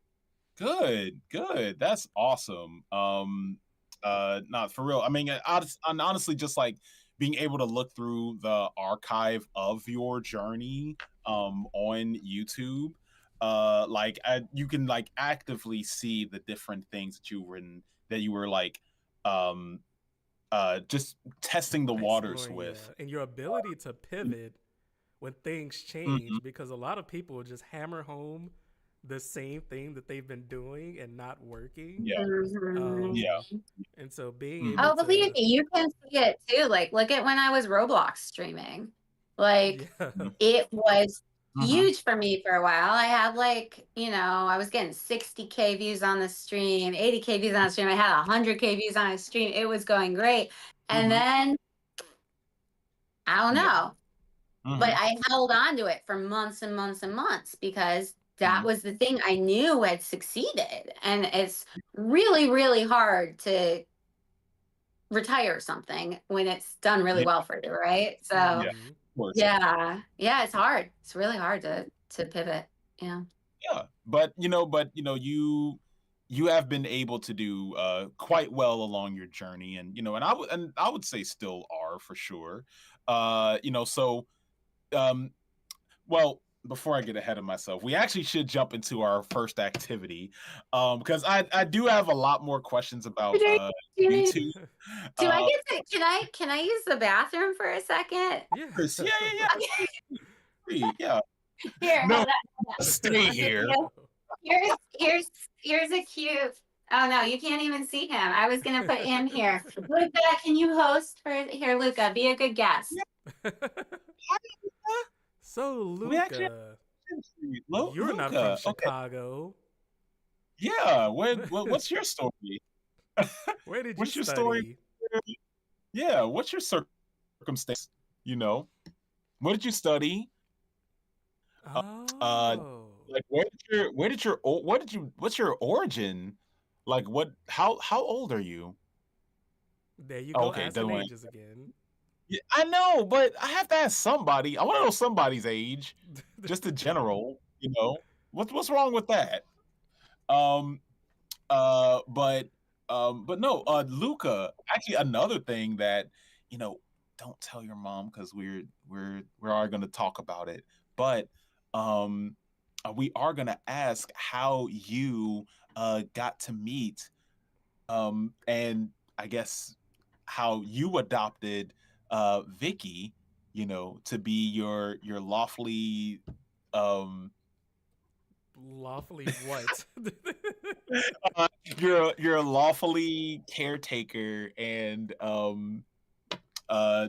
A: Good, good. That's awesome. Not for real. I mean, and honestly, just like being able to look through the archive of your journey, on YouTube, you can like actively see the different things that you were like, um, just testing the waters
B: Exploring,
A: with.
B: yeah. And your ability to pivot when things
A: Mhm.
B: change, because a lot of people just hammer home the same thing that they've been doing and not working.
A: Yeah,
C: Mhm.
A: yeah.
B: Um, and so being able
A: Mhm.
C: Oh, believe
B: to,
C: me, you can see it too. Like, look at when I was Roblox streaming. Like,
B: yeah.
A: Mhm.
C: it was
A: Mhm.
C: huge for me for a while. I had like, I was getting 60K views on the stream, 80K views on the stream. I had 100K views on a stream. It was going great. And
A: Mhm.
C: then, I don't
A: Yeah.
C: know, but
A: Mhm.
C: I held on to it for months and months and months because that
A: Mhm.
C: was the thing I knew had succeeded. And it's really, really hard to retire something when it's done really
A: Yeah.
C: well for you, right? So
A: Yeah.
B: Hmm.
A: Of course.
C: yeah, it's hard. It's really hard to pivot. Yeah.
A: Yeah, you have been able to do quite well along your journey, and I would say still are for sure. So um, well, before I get ahead of myself, we actually should jump into our first activity, because I do have a lot more questions about
C: Do I
A: YouTube. Uh,
C: get to can I use the bathroom for a second?
B: Yeah.
A: Chris, yeah, yeah, yeah, free, yeah.
C: Here,
A: No,
C: hold on.
A: stay here.
C: Here's here's here's a cute Oh no, you can't even see him. I was gonna put him here. Luca, can you host for here? Luca, be a good guest.
B: So,
A: We actually
B: Luca,
A: have
B: you're not from
A: Luca. Okay.
B: Chicago.
A: Yeah. What's your story?
B: Where did you
A: What's your story?
B: study?
A: Yeah. What's your circumstance? You know, what did you study? Uh, uh
B: Oh,
A: like what's your origin? Like how old are you?
B: there you
A: Oh,
B: go,
A: okay,
B: asking
A: doesn't want.
B: ages again.
A: Yeah, I know, but I have to ask somebody. I want to know somebody's age, just in general. What's wrong with that? Um, but but no, Luca. Actually, another thing that you know, don't tell your mom because we are going to talk about it. But um, we are going to ask how you got to meet and I guess how you adopted Vicky, to be your lawfully um
B: Lawfully what?
A: uh, your lawfully caretaker and uh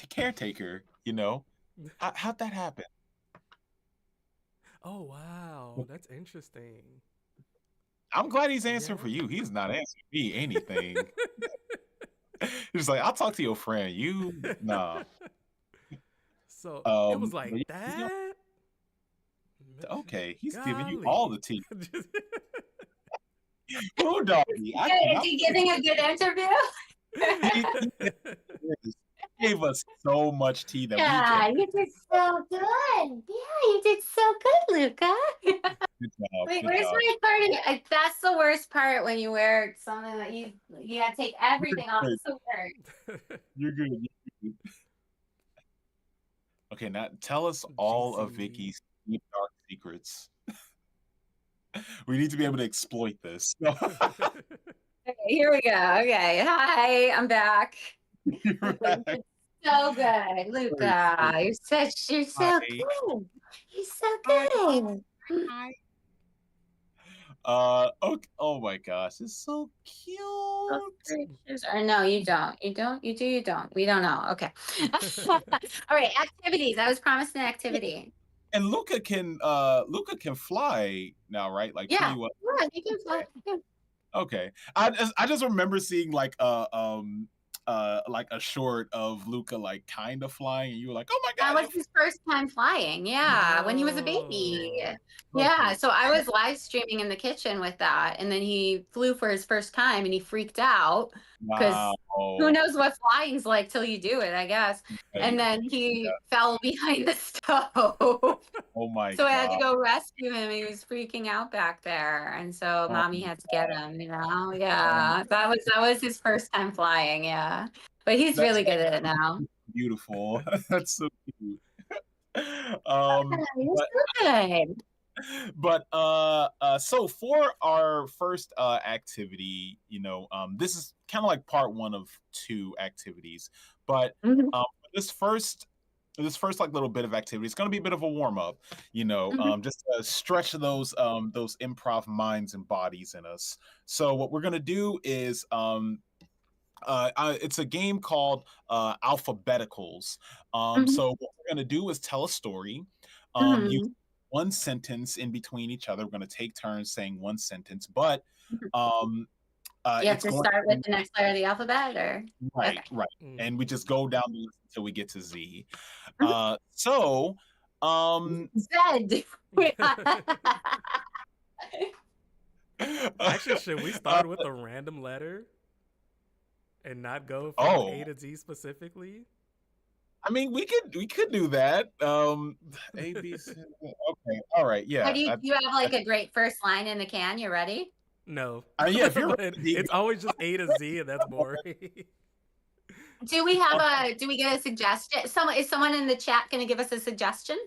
A: caretaker, how'd that happen?
B: Oh wow, that's interesting.
A: I'm glad he's answering for
B: Yeah.
A: you. He's not answering me anything. He's like, I'll talk to your friend. You nah.
B: So it was
A: But
B: like that.
A: okay, he's giving you all
B: Golly.
A: the tea. Who doggy? I
C: Is
A: cannot.
C: he giving a good interview?
A: He gave us so much tea that we
C: Yeah,
A: can't.
C: you did so good. Yeah, you did so good, Luca.
A: Good job.
C: Wait,
A: Good
C: where's
A: job.
C: my party? That's the worst part when you wear something that you gotta take everything off.
A: Good.
C: It's so weird.
A: You're good. You're good. Okay, now tell us all of
B: GC.
A: Vicky's deep dark secrets. We need to be able to exploit this.
C: Okay, here we go. Okay, hi, I'm back.
A: You're
C: Luca, you
A: right.
C: did so good, Luca. You're so
A: Hi.
C: good. You're so
A: Hi.
C: good.
A: Hi. Okay. Oh my gosh, it's so
C: Oh,
A: cute.
C: or no, you don't. You don't. You do. You don't. We don't know. Okay. All right. Activities. I was promised an activity.
A: And Luca can fly now, right? Like
C: Yeah.
A: pretty well.
C: Yeah. You can fly. Yeah.
A: Okay. I just remember seeing like a short of Luca like kind of flying and you were like, "Oh my
C: That
A: god,
C: was
A: you're
C: his first time flying. Yeah, when he was a baby.
B: Oh.
C: Yeah,
A: okay."
C: so I was live streaming in the kitchen with that, and then he flew for his first time, and he freaked out
A: Wow.
C: because who knows what flying's like till you do it, I guess. And
A: Right.
C: then he fell behind the stove.
A: Oh my
C: So I had to
A: god.
C: go rescue him. He was freaking out back there, and so
A: Oh
C: mommy
A: my
C: had to get him.
A: god.
C: Yeah, that was his first time flying. Yeah, but he's
A: That's
C: really good at it now.
A: beautiful. That's so cute.
C: Yeah, you're
A: But
C: so good.
A: so for our first activity, this is kind of like part one of two activities. But
C: Mhm,
A: for this first like little bit of activity, it's going to be a bit of a warm up,
C: mhm,
A: just to stretch those improv minds and bodies in us. So what we're going to do is it's a game called Alphabeticals.
C: mhm,
A: So what we're gonna do is tell a story. You
C: mhm,
A: one sentence in between each other. We're gonna take turns saying one sentence, but
C: mhm.
A: um,
C: You have
A: it's
C: to
A: going
C: start with
A: to
C: the next letter of the alphabet, or
A: right,
C: okay.
A: right, and we just
B: Mm.
A: go down the list until we get to Z.
C: Mhm.
A: So um,
C: Zed.
B: Actually, should we
A: uh,
B: start with a random letter and not go from A
A: oh,
B: to Z specifically?
A: I mean we could do that. A B C. Okay, all right,
C: What
A: yeah.
C: do you have like a great first line in the can? You ready?
B: No,
A: Yeah, if you're
B: but
A: ready.
B: it's always just A to Z, and that's boring.
C: Do we get a suggestion? Is someone in the chat gonna give us a suggestion?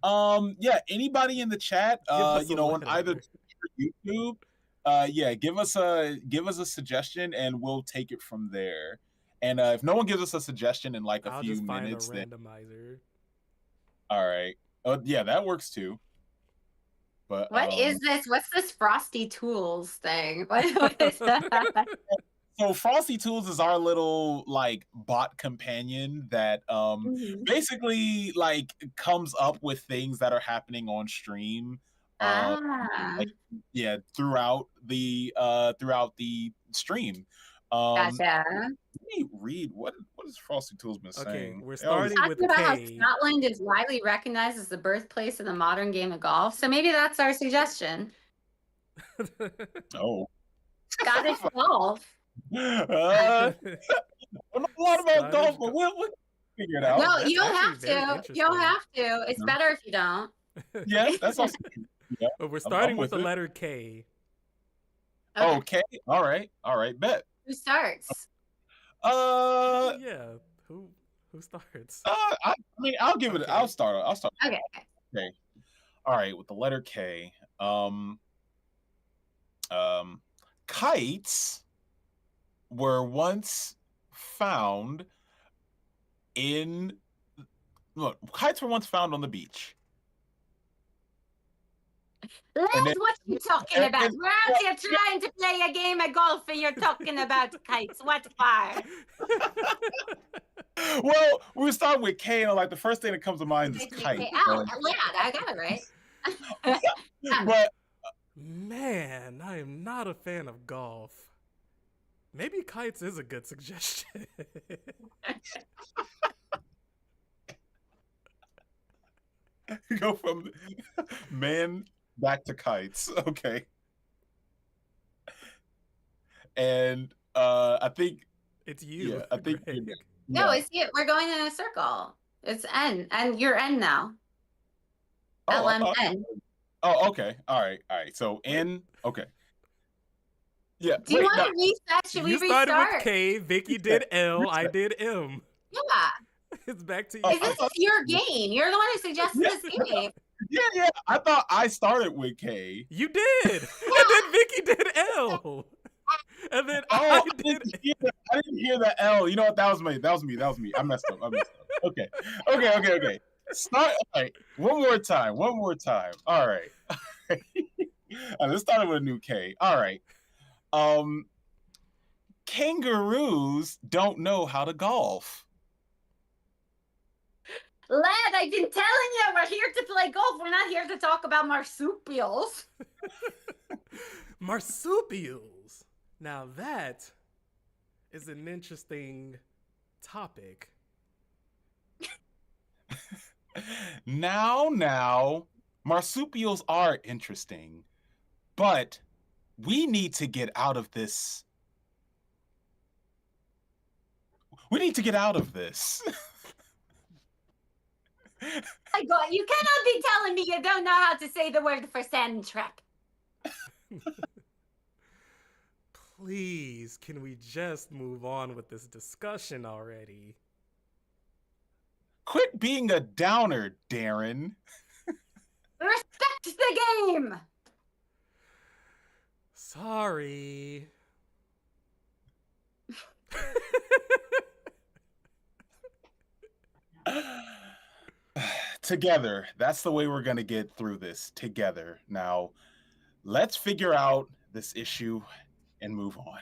A: Yeah, anybody in the chat,
B: Give us a
A: on either
B: letter.
A: Twitch or YouTube, yeah, give us a suggestion and we'll take it from there. And if no one gives us a suggestion in like a
B: I'll
A: few
B: just find a
A: minutes, then
B: randomizer.
A: all right. Oh, yeah, that works too. But
C: What is this? What's this Frosty Tools thing? What is that?
A: so Frosty Tools is our little like bot companion that
C: Mhm.
A: basically like comes up with things that are happening on stream. Um
C: Ah,
A: like yeah, throughout the stream.
C: gotcha.
A: Let me read what has Frosty Tools been
B: Okay,
A: saying?
B: we're
A: They always
B: starting
C: Talking
B: with
C: about how
B: K.
C: Scotland is widely recognized as the birthplace of the modern game of golf. So maybe that's our suggestion.
A: oh.
C: Scottish golf.
A: I don't know a lot about
B: Scottish
A: golf, but we'll figure it
B: That
A: out.
C: No,
B: that's
C: you don't
B: actually
C: have
B: very
C: to. You don't
B: interesting.
C: have to. It's better if you don't.
A: Yeah, that's also true. Yeah,
B: But we're
A: I'm
B: starting with
A: with
B: the
A: it.
B: letter K.
C: Okay.
A: Okay, all right, bet.
C: Who starts?
A: Uh,
B: Yeah, who starts?
A: I mean, I'll give it.
B: Okay.
A: I'll start.
C: Okay.
A: Okay. All right, with the letter K. Um, kites were once found in. Look, kites were once found on the beach,
C: Lad,
A: and then
C: what you talking
A: and,
C: about?
A: and-
C: We're out here trying to play a game of golf and you're talking about kites. What for?
A: well, we start with K, and like the first thing that comes to mind is kite.
C: Oh, lad, I got it right.
A: But
B: Man, I am not a fan of golf. Maybe kites is a good suggestion.
A: go from man back to kites. Okay. And I think
B: It's you,
A: yeah, I think
B: Greg.
C: No,
A: yeah.
C: it's you. We're going in a circle. It's N, and you're N now.
A: Oh, I thought,
C: LMN.
A: oh, okay. All right. So N, okay. Yeah.
C: Do you
A: Wait,
C: want
A: no.
C: to reset? Should we
B: You started with
C: restart?
B: K, Vicky did L, I
A: Reset.
B: did M.
C: Yeah.
B: It's back to
A: Oh,
B: you.
C: This is your game. You're the one who suggested
A: Yeah.
C: this game.
A: Yeah. I thought I started with K.
B: You did! And then Vicky did L! And then
A: Oh,
B: I did
A: I didn't hear the L. You know what? That was me. I messed up. Okay. Start. All right. One more time. All right. Let's start with a new K. All right. Kangaroos don't know how to golf.
C: Lad, I've been telling you, we're here to play golf. We're not here to talk about marsupials.
B: marsupials. Now that is an interesting topic.
A: Now, marsupials are interesting, but we need to get out of this. We need to get out of this.
C: I got you. Cannot be telling me you don't know how to say the word for sand trap.
B: Please, can we just move on with this discussion already?
A: Quit being a downer, Darren.
C: Respect the game.
B: Sorry.
A: Together. That's the way we're going to get through this. Together. Now, let's figure out this issue and move on.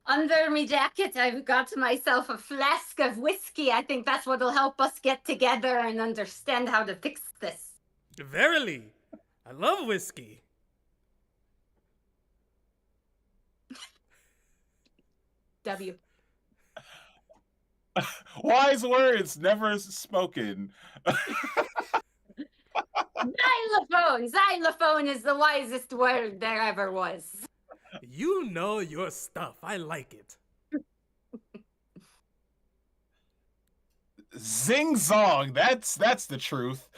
C: Under me jacket, I've got myself a flask of whiskey. I think that's what'll help us get together and understand how to fix this.
B: Verily, I love whiskey.
C: W.
A: Wise words never spoken.
C: Xylophone. Xylophone is the wisest word there ever was.
B: You know your stuff. I like it.
A: Zing zong. That's the truth.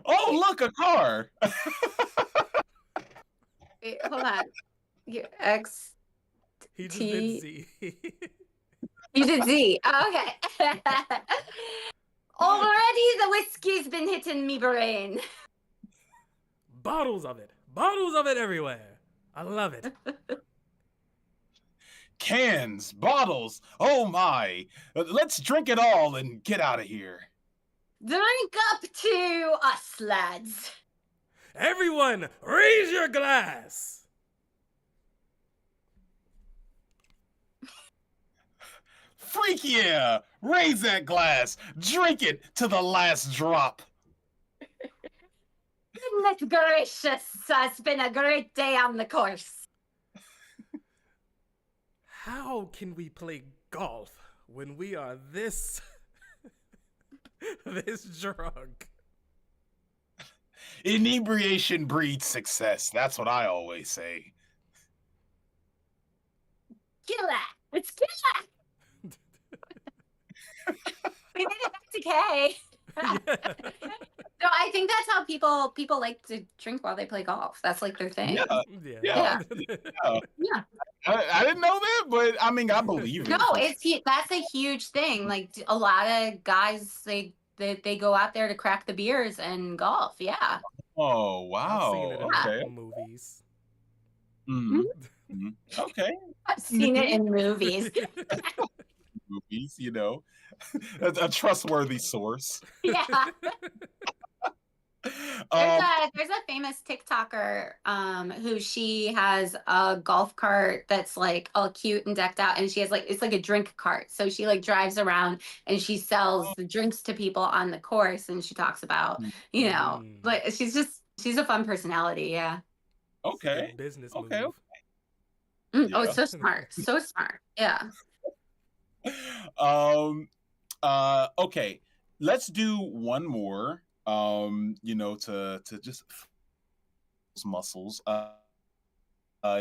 A: Oh, look, a car.
C: Wait, hold on. X.
B: He just
C: T-
B: did Z.
C: You did Z. Oh, okay. Already the whiskey's been hitting me brain.
B: Bottles of it everywhere. I love it.
A: Cans, bottles. Oh my. Let's drink it all and get out of here.
C: Drink up to us, lads.
B: Everyone, raise your glass.
A: Freak yeah! Raise that glass. Drink it to the last drop.
C: Goodness gracious, it's been a great day on the course.
B: How can we play golf when we are this this drunk?
A: Inebriation breeds success. That's what I always say.
C: Kill that. Let's kill that. We made it back to K.
B: Yeah.
C: So I think that's how people like to drink while they play golf. That's like their thing.
A: Yeah,
B: Yeah.
C: Yeah.
A: I didn't know that, but I mean, I believe it.
C: No,
A: for
C: it's that's a huge thing. Like a lot of guys, they go out there to crack the beers and golf. Yeah.
A: Oh
B: I've seen it
A: wow.
B: in
A: Okay.
B: movies.
A: Mhm. Mhm. Okay.
C: I've seen it in movies.
A: Movies, you know, a trustworthy source.
C: Yeah.
A: Um,
C: There's a famous TikToker who she has a golf cart that's like all cute and decked out, and she has like it's like a drink cart. So she like drives around and she sells the drinks to people on the course, and she talks about but she's a fun personality. Yeah.
A: okay.
B: Good business
A: Okay.
B: move.
C: Oh,
A: Yeah.
C: it's so smart. So smart. Yeah.
A: Okay. Let's do one more. You know, to just muscles.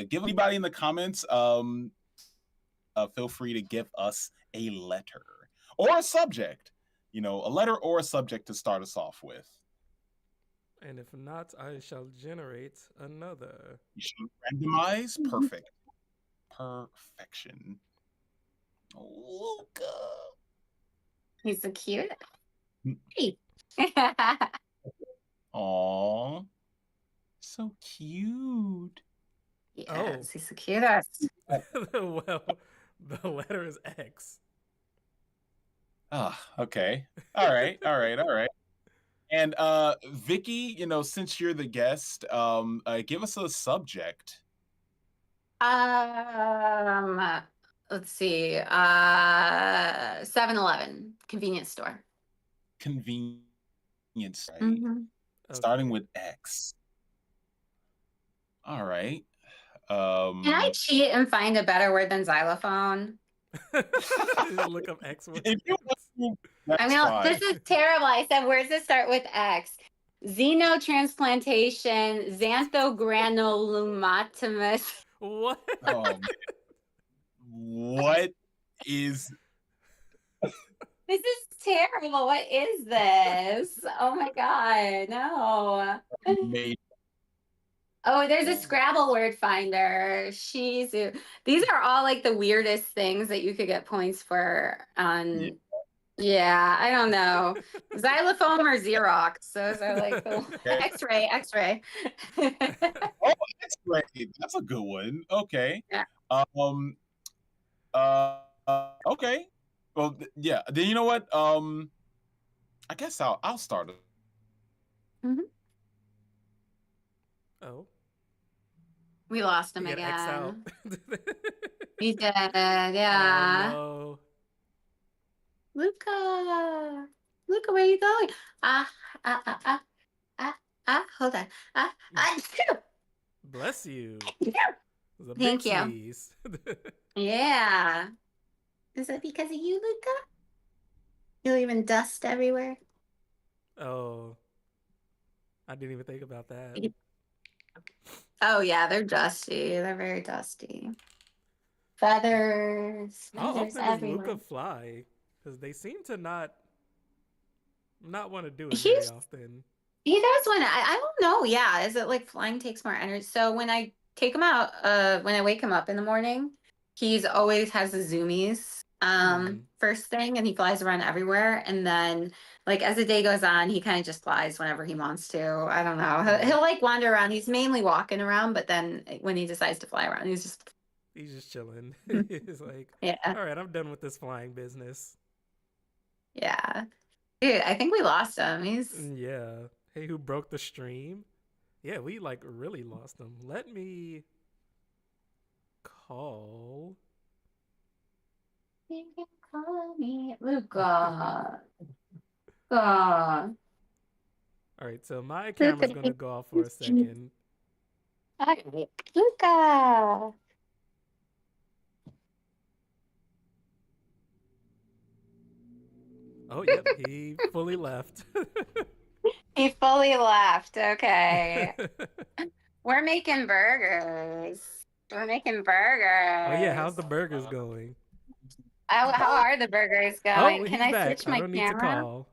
A: Give anybody in the comments. Feel free to give us a letter or a subject. You know, a letter or a subject to start us off with.
B: And if not, I shall generate another.
A: You should randomize. Perfect. Perfection. Luca.
C: He's so cute.
A: Mm.
C: Hey.
A: Aw. So cute.
C: Yes, he's the cutest.
B: Well, the letter is X.
A: Ah, okay. All right. All right. All right. And Vicky, you know, since you're the guest, give us a subject.
C: Let's see. 7-Eleven convenience store.
A: Convenience, right?
C: Mm-hmm.
A: Starting with X. All right.
C: Can I cheat and find a better word than xylophone?
B: Look up X words.
A: If you want to, that's
C: I mean,
A: fine.
C: this is terrible. I said, words that start with X. Xenotransplantation, xanthogranulomatomus.
B: What?
A: Oh, man. What is
C: This is terrible. What is this? Oh my God, no.
A: made?
C: Oh, there's a Scrabble word finder. Shizu. These are all like the weirdest things that you could get points for on. Yeah, I don't know. Xylophone or Xerox. Those are like the X-ray, X-ray.
A: Oh, X-ray. That's a good one. Okay.
C: Yeah.
A: Okay. Well, yeah. Then you know what? I guess I'll start it.
C: Mhm.
B: Oh.
C: We lost him
B: You get X out.
C: again. He did, yeah.
B: Oh,
C: Luca, Luca, where are you going? Hold on.
B: no. Bless you. It was a
C: Thank
B: big
C: you.
B: sneeze.
C: Yeah. Is it because of you, Luca? You're leaving dust everywhere.
B: Oh. I didn't even think about that.
C: Oh yeah, they're dusty. They're very dusty. Feathers.
B: How
C: Feathers
B: often does
C: everywhere.
B: Luca fly? Because they seem to not want to do it
C: He's-
B: very often.
C: He does when I don't know. Yeah, is it like flying takes more energy? So when I take him out, when I wake him up in the morning, he's always has the zoomies first thing, and he flies around everywhere. And then like as the day goes on, he kind of just flies whenever he wants to. I don't know. He'll like wander around. He's mainly walking around, but then when he decides to fly around, he's just
B: chilling. He's like,
C: yeah,
B: all right, I'm done with this flying business.
C: yeah. Dude, I think we lost him. He's
B: Yeah. Hey, who broke the stream? Yeah, we like really lost him. Let me call.
C: You can call me Luca. God.
B: All right, so my camera's gonna go off for a second.
C: Okay. Luca.
B: Oh, yep, he fully left.
C: He fully left. Okay. We're making burgers. We're making
B: Oh yeah,
C: burgers.
B: how's the burgers going?
C: How are the burgers
B: Oh,
C: going? Can
B: he's
C: I
B: back.
C: switch
B: I
C: my
B: don't need to
C: camera?
B: call.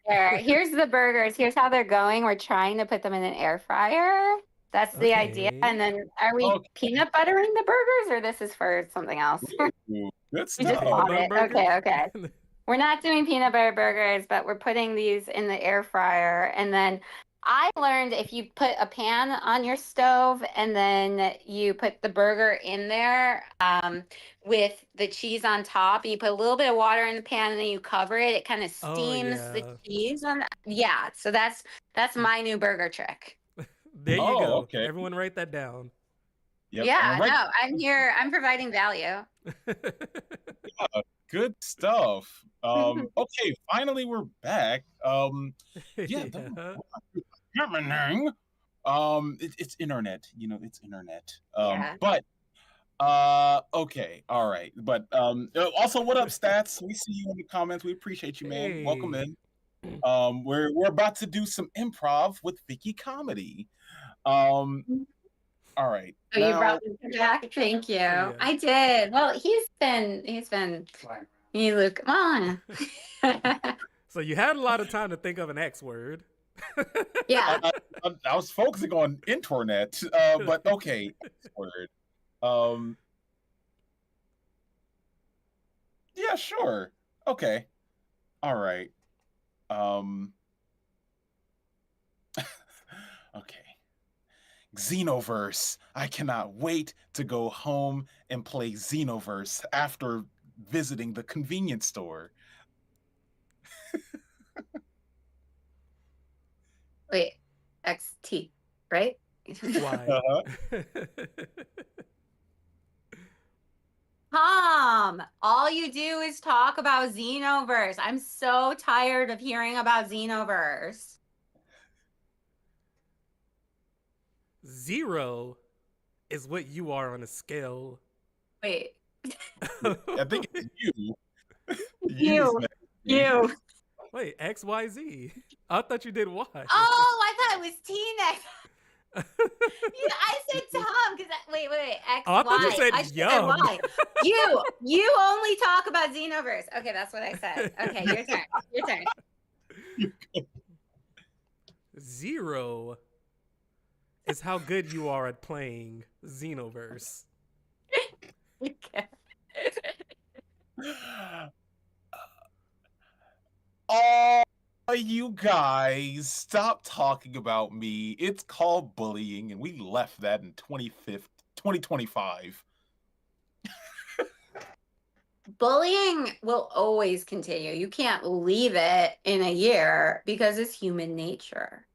C: There. Here's the burgers. Here's how they're going. We're trying to put them in an air fryer. That's the idea.
B: Okay.
C: And then are we
A: Okay.
C: peanut buttering the burgers or this is for something else?
A: Good
C: We just
A: stuff.
B: Peanut
C: bought
B: butter
C: it.
B: burgers?
C: Okay, okay. We're not doing peanut butter burgers, but we're putting these in the air fryer. And then I learned if you put a pan on your stove and then you put the burger in there with the cheese on top, you put a little bit of water in the pan and then you cover it. It kind of
B: Oh,
C: steams the
B: yeah.
C: cheese on. Yeah, so that's my new burger trick.
B: There you
A: Oh,
B: go.
A: okay.
B: Everyone write that down.
A: Yep.
C: Yeah,
A: Right.
C: no, I'm here. I'm providing value.
A: Good stuff. Okay, finally we're back. Yeah,
B: Yeah.
A: happening. It's internet, it's internet.
C: Yeah.
A: But okay, all right. But also, what up, Stats? We see you in the comments. We appreciate you, man. Welcome
B: Hey.
A: in. We're about to do some improv with Vicky Comedy. All right.
C: So you
A: Now,
C: brought me back. Thank you.
B: Yeah.
C: I did. Well, he's been you look on.
A: Oh,
C: Yeah.
B: So you had a lot of time to think of an X word.
A: I was focusing on internet, but okay, word. Yeah, sure. Okay. All right. Okay. Xenoverse. I cannot wait to go home and play Xenoverse after visiting the convenience store.
C: Wait, XT, right?
B: Why?
C: Tom, all you do is talk about Xenoverse. I'm so tired of hearing about Xenoverse.
B: 0 is what you are on a scale.
C: Wait.
A: I think it's you.
C: You. You.
B: Wait, X, Y, Z. I thought you did Y.
C: Oh, I thought it was T-next. Yeah, I said Tom because wait, X,
B: Oh, I thought you
C: Y.
B: said
C: I should
B: yum.
C: say Y. You only talk about Xenoverse. Okay, that's what I said. Okay, your turn. Your turn.
B: 0 is how good you are at playing Xenoverse.
C: Okay.
A: Oh, you guys, stop talking about me. It's called bullying, and we left that in 2025.
C: Bullying will always continue. You can't leave it in a year because it's human nature.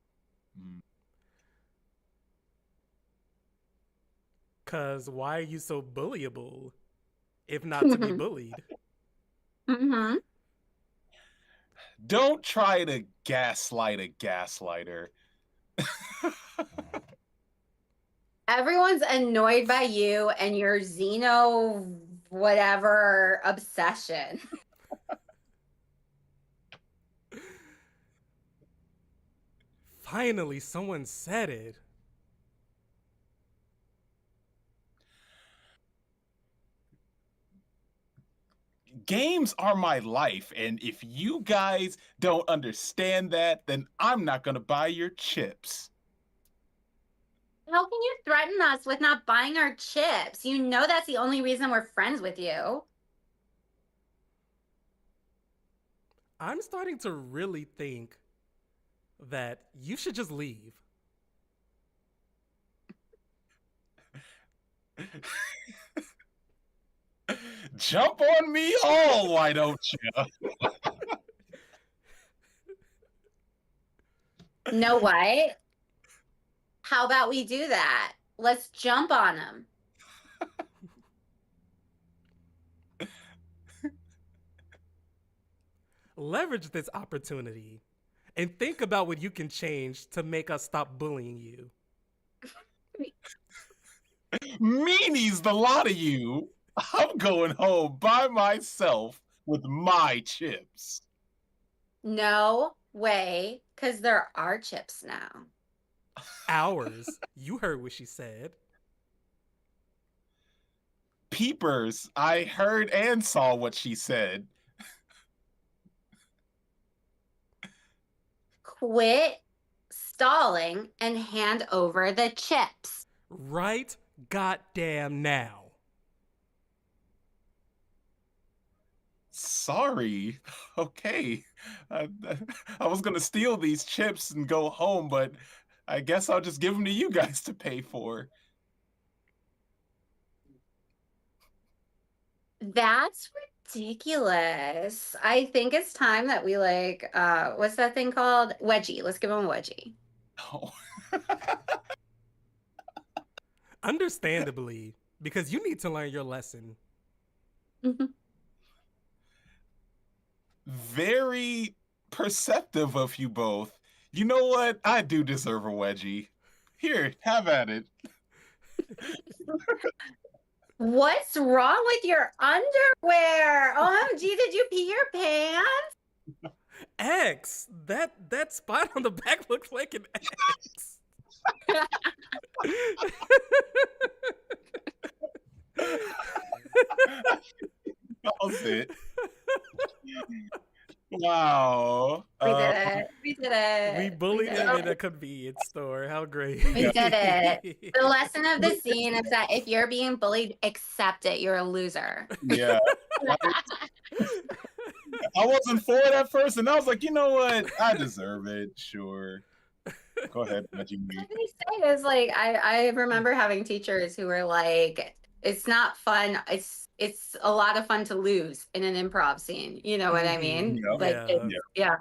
B: Cause why are you so bullyable if not to be bullied?
C: Mm-hmm.
A: Don't try to gaslight a gaslighter.
C: Everyone's annoyed by you and your Xeno whatever obsession.
B: Finally, someone said it.
A: Games are my life, and if you guys don't understand that, then I'm not gonna buy your chips.
C: How can you threaten us with not buying our chips? You know that's the only reason we're friends with you.
B: I'm starting to really think that you should just leave.
A: Jump on me all, why don't you?
C: Know what? How about we do that? Let's jump on them.
B: Leverage this opportunity and think about what you can change to make us stop bullying you.
A: Meanies, the lot of you. I'm going home by myself with my chips.
C: No way, because there are chips now.
B: Ours. You heard what she said.
A: Peepers, I heard and saw what she said.
C: Quit stalling and hand over the chips.
B: Right goddamn now.
A: Sorry. Okay. I was going to steal these chips and go home, but I guess I'll just give them to you guys to pay for.
C: That's ridiculous. I think it's time that we like, what's that thing called? Wedgie. Let's give him a wedgie.
A: Oh.
B: Understandably, because you need to learn your lesson.
A: Very perceptive of you both. You know what? I do deserve a wedgie. Here, have at it.
C: What's wrong with your underwear? OMG, did you pee your pants?
B: X. That spot on the back looks like an X.
A: That was it. Wow.
C: We did it. We did it.
B: We bullied
C: did
B: him
C: it.
B: in a convenience store. How great.
C: We did it. The lesson of the scene is that if you're being bullied, accept it. You're a loser.
A: Yeah. I wasn't for it at first, and I was like, you know what? I deserve it. Sure. Go ahead, Reggie.
C: What they say is like I remember having teachers who were like, it's not fun. It's a lot of fun to lose in an improv scene. You know what I mean?
A: Yeah.
C: Like yeah.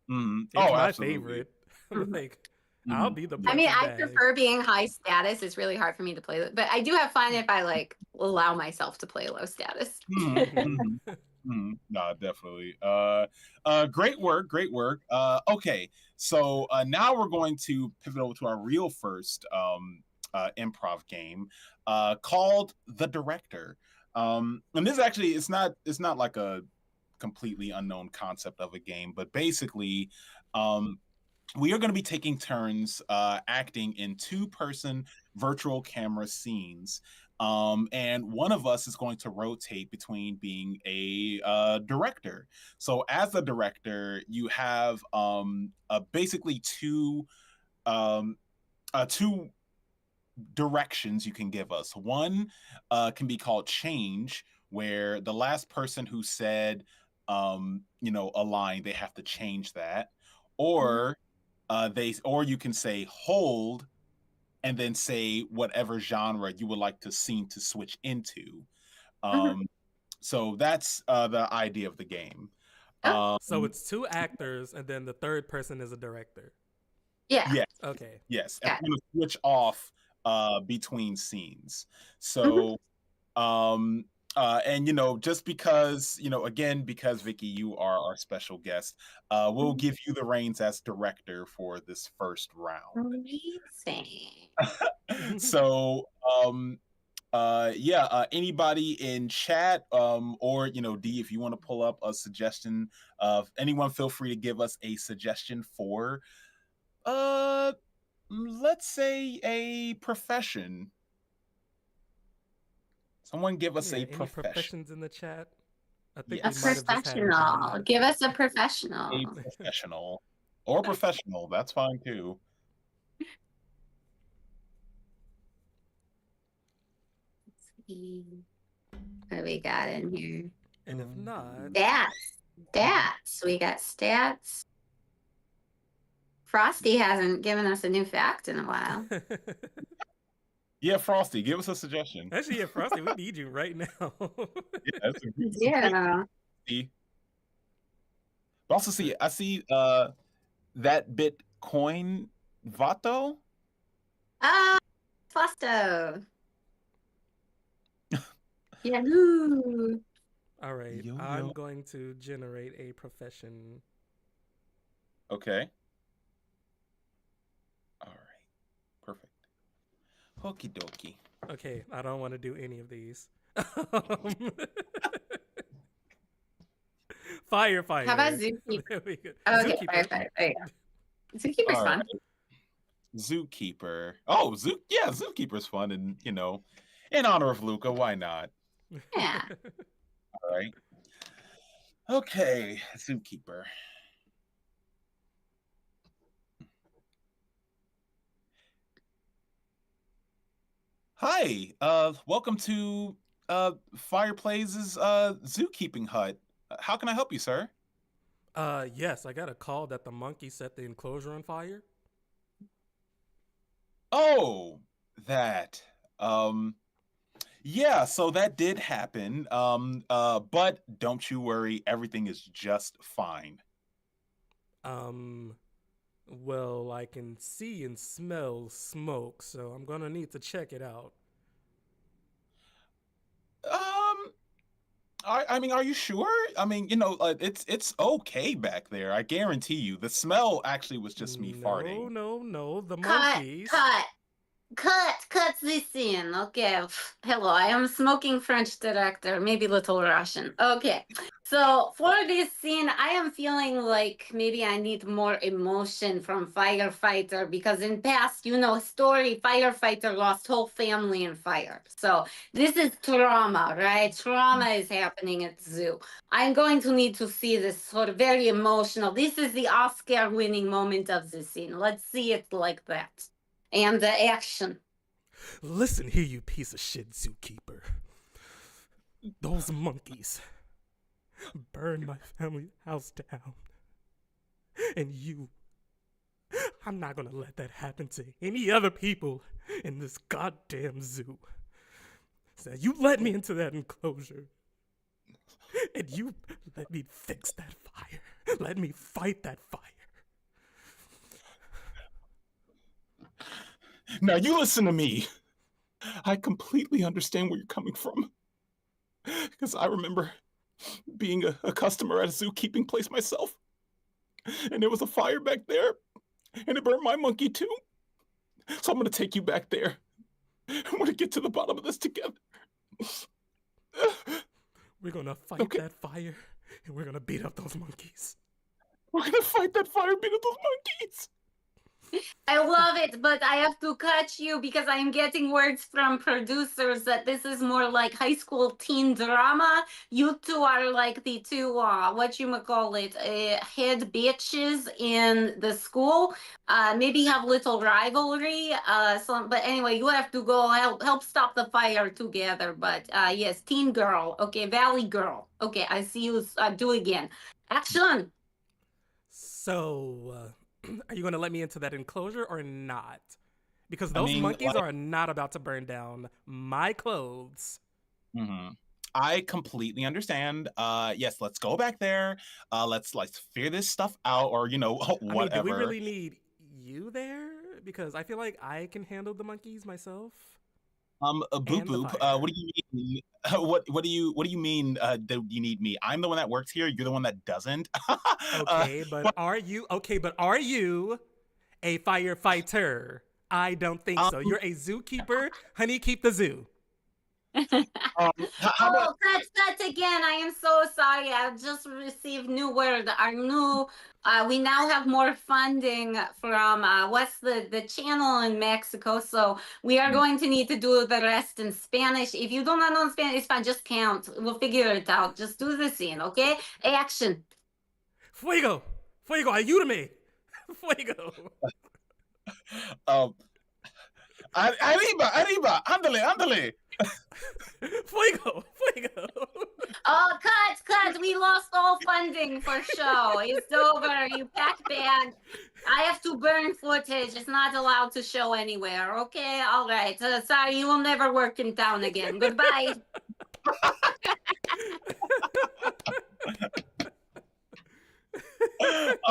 A: Mm-hmm.
B: It's
A: Oh,
B: my
A: absolutely.
B: favorite. I'm like, I'll be the.
C: I mean, I
B: punching bag.
C: prefer being high status. It's really hard for me to play, but I do have fun if I like allow myself to play low status.
A: No, definitely. Great work, great work. Okay, so now we're going to pivot over to our real first improv game called The Director. And this actually it's not like a completely unknown concept of a game, but basically we are going to be taking turns acting in two-person virtual camera scenes. And one of us is going to rotate between being a director. So as the director, you have basically two directions you can give us. One can be called change, where the last person who said a line, they have to change that, or you can say hold and then say whatever genre you would like the scene to switch into. So that's the idea of the game.
B: So it's two actors, and then the third person is a director.
C: Yeah.
A: Yes.
B: Okay.
A: Yes. And we're going to switch off between scenes. So, and just because, again, because Vicky, you are our special guest, we'll give you the reins as director for this first round.
C: Amazing.
A: So, anybody in chat, or D, if you want to pull up a suggestion of anyone, feel free to give us a suggestion for, let's say a profession. Someone give us a profession.
B: Any professions in the chat? I think
C: A professional. Give us a professional.
A: A professional. Or professional. That's fine too.
C: Let's see what we got in here.
B: And if not,
C: stats. We got stats. Frosty hasn't given us a new fact in a while.
A: Yeah, Frosty, give us a suggestion.
B: Actually, yeah, Frosty, we need you right now.
A: Yeah, that's a good
C: Yeah.
A: But also I see that bit Coin Vato?
C: Ah, Fasto. Yahoo!
B: All right,
A: Yo
B: I'm
A: yo.
B: going to generate a profession.
A: Okay. All right. Perfect. Okie dokie.
B: Okay, I don't want to do any of these. Um,
C: How about
B: Firefighter.
C: Zookeeper?
B: There we go.
C: Okay,
B: Zookeeper.
C: firefighter. There you go. Zookeeper's
A: All right.
C: fun.
A: Zookeeper. Oh, yeah, Zookeeper's fun, and in honor of Luca, why not?
C: Yeah.
A: All right. Okay, Zookeeper. Hi. Welcome to Fireplace's zookeeping hut. How can I help you, sir?
B: Yes, I got a call that the monkey set the enclosure on fire.
A: Oh, that. Um, yeah, so that did happen. But don't you worry, everything is just fine.
B: Um, well, I can see and smell smoke, so I'm gonna need to check it out.
A: Um, I mean, are you sure? I mean, it's okay back there. I guarantee you. The smell actually was just me
B: No,
A: farting.
B: no, no, the
C: Cut,
B: monkeys.
C: cut this scene. Okay. Hello, I am smoking French director, maybe little Russian. Okay. So for this scene, I am feeling like maybe I need more emotion from firefighter because in past, story, firefighter lost whole family in fire. So this is trauma, right? Trauma is happening at zoo. I'm going to need to see this sort of very emotional. This is the Oscar winning moment of the scene. Let's see it like that. And the action.
B: Listen here, you piece of shit zookeeper. Those monkeys burned my family house down. And I'm not gonna let that happen to any other people in this goddamn zoo. So you let me into that enclosure. And you let me fix that fire. Let me fight that fire.
A: Now you listen to me. I completely understand where you're coming from. Because I remember being a customer at a zookeeping place myself. And there was a fire back there, and it burned my monkey too. So I'm gonna take you back there. I want to get to the bottom of this together.
B: We're gonna fight that fire, and we're gonna beat up those monkeys.
A: We're gonna fight that fire and beat up those monkeys.
C: I love it, but I have to cut you because I am getting words from producers that this is more like high school teen drama. You two are like the two, head bitches in the school. Maybe have little rivalry. But anyway, you have to go help stop the fire together. But yes, teen girl. Okay, valley girl. Okay, I see you. Do again. Action.
B: So, are you going to let me into that enclosure or not? Because
A: I
B: those
A: mean,
B: monkeys are not about to burn down my clothes.
A: I completely understand. Yes, let's go back there. Let's figure this stuff out, or whatever.
B: I mean, do we really need you there? Because I feel like I can handle the monkeys myself.
A: Boop boop. What do you mean? What do you mean? Do you need me? I'm the one that works here. You're the one that doesn't.
B: Okay, but are you a firefighter? I don't think so. You're a zookeeper. Honey, keep the zoo.
C: How about cut again. I am so sorry. I've just received new word. We now have more funding from what's the channel in Mexico. So we are going to need to do the rest in Spanish. If you do not know Spanish, it's fine. Just count. We'll figure it out. Just do the scene, okay? Action.
B: Fuego, fuego, ayúdame. Fuego.
A: Arriba, ándale.
B: Fuego, fuego.
C: Oh, cut. We lost all funding for show. It's over. You pack bag. I have to burn footage. It's not allowed to show anywhere. Okay, all right. Sorry, you will never work in town again. Goodbye.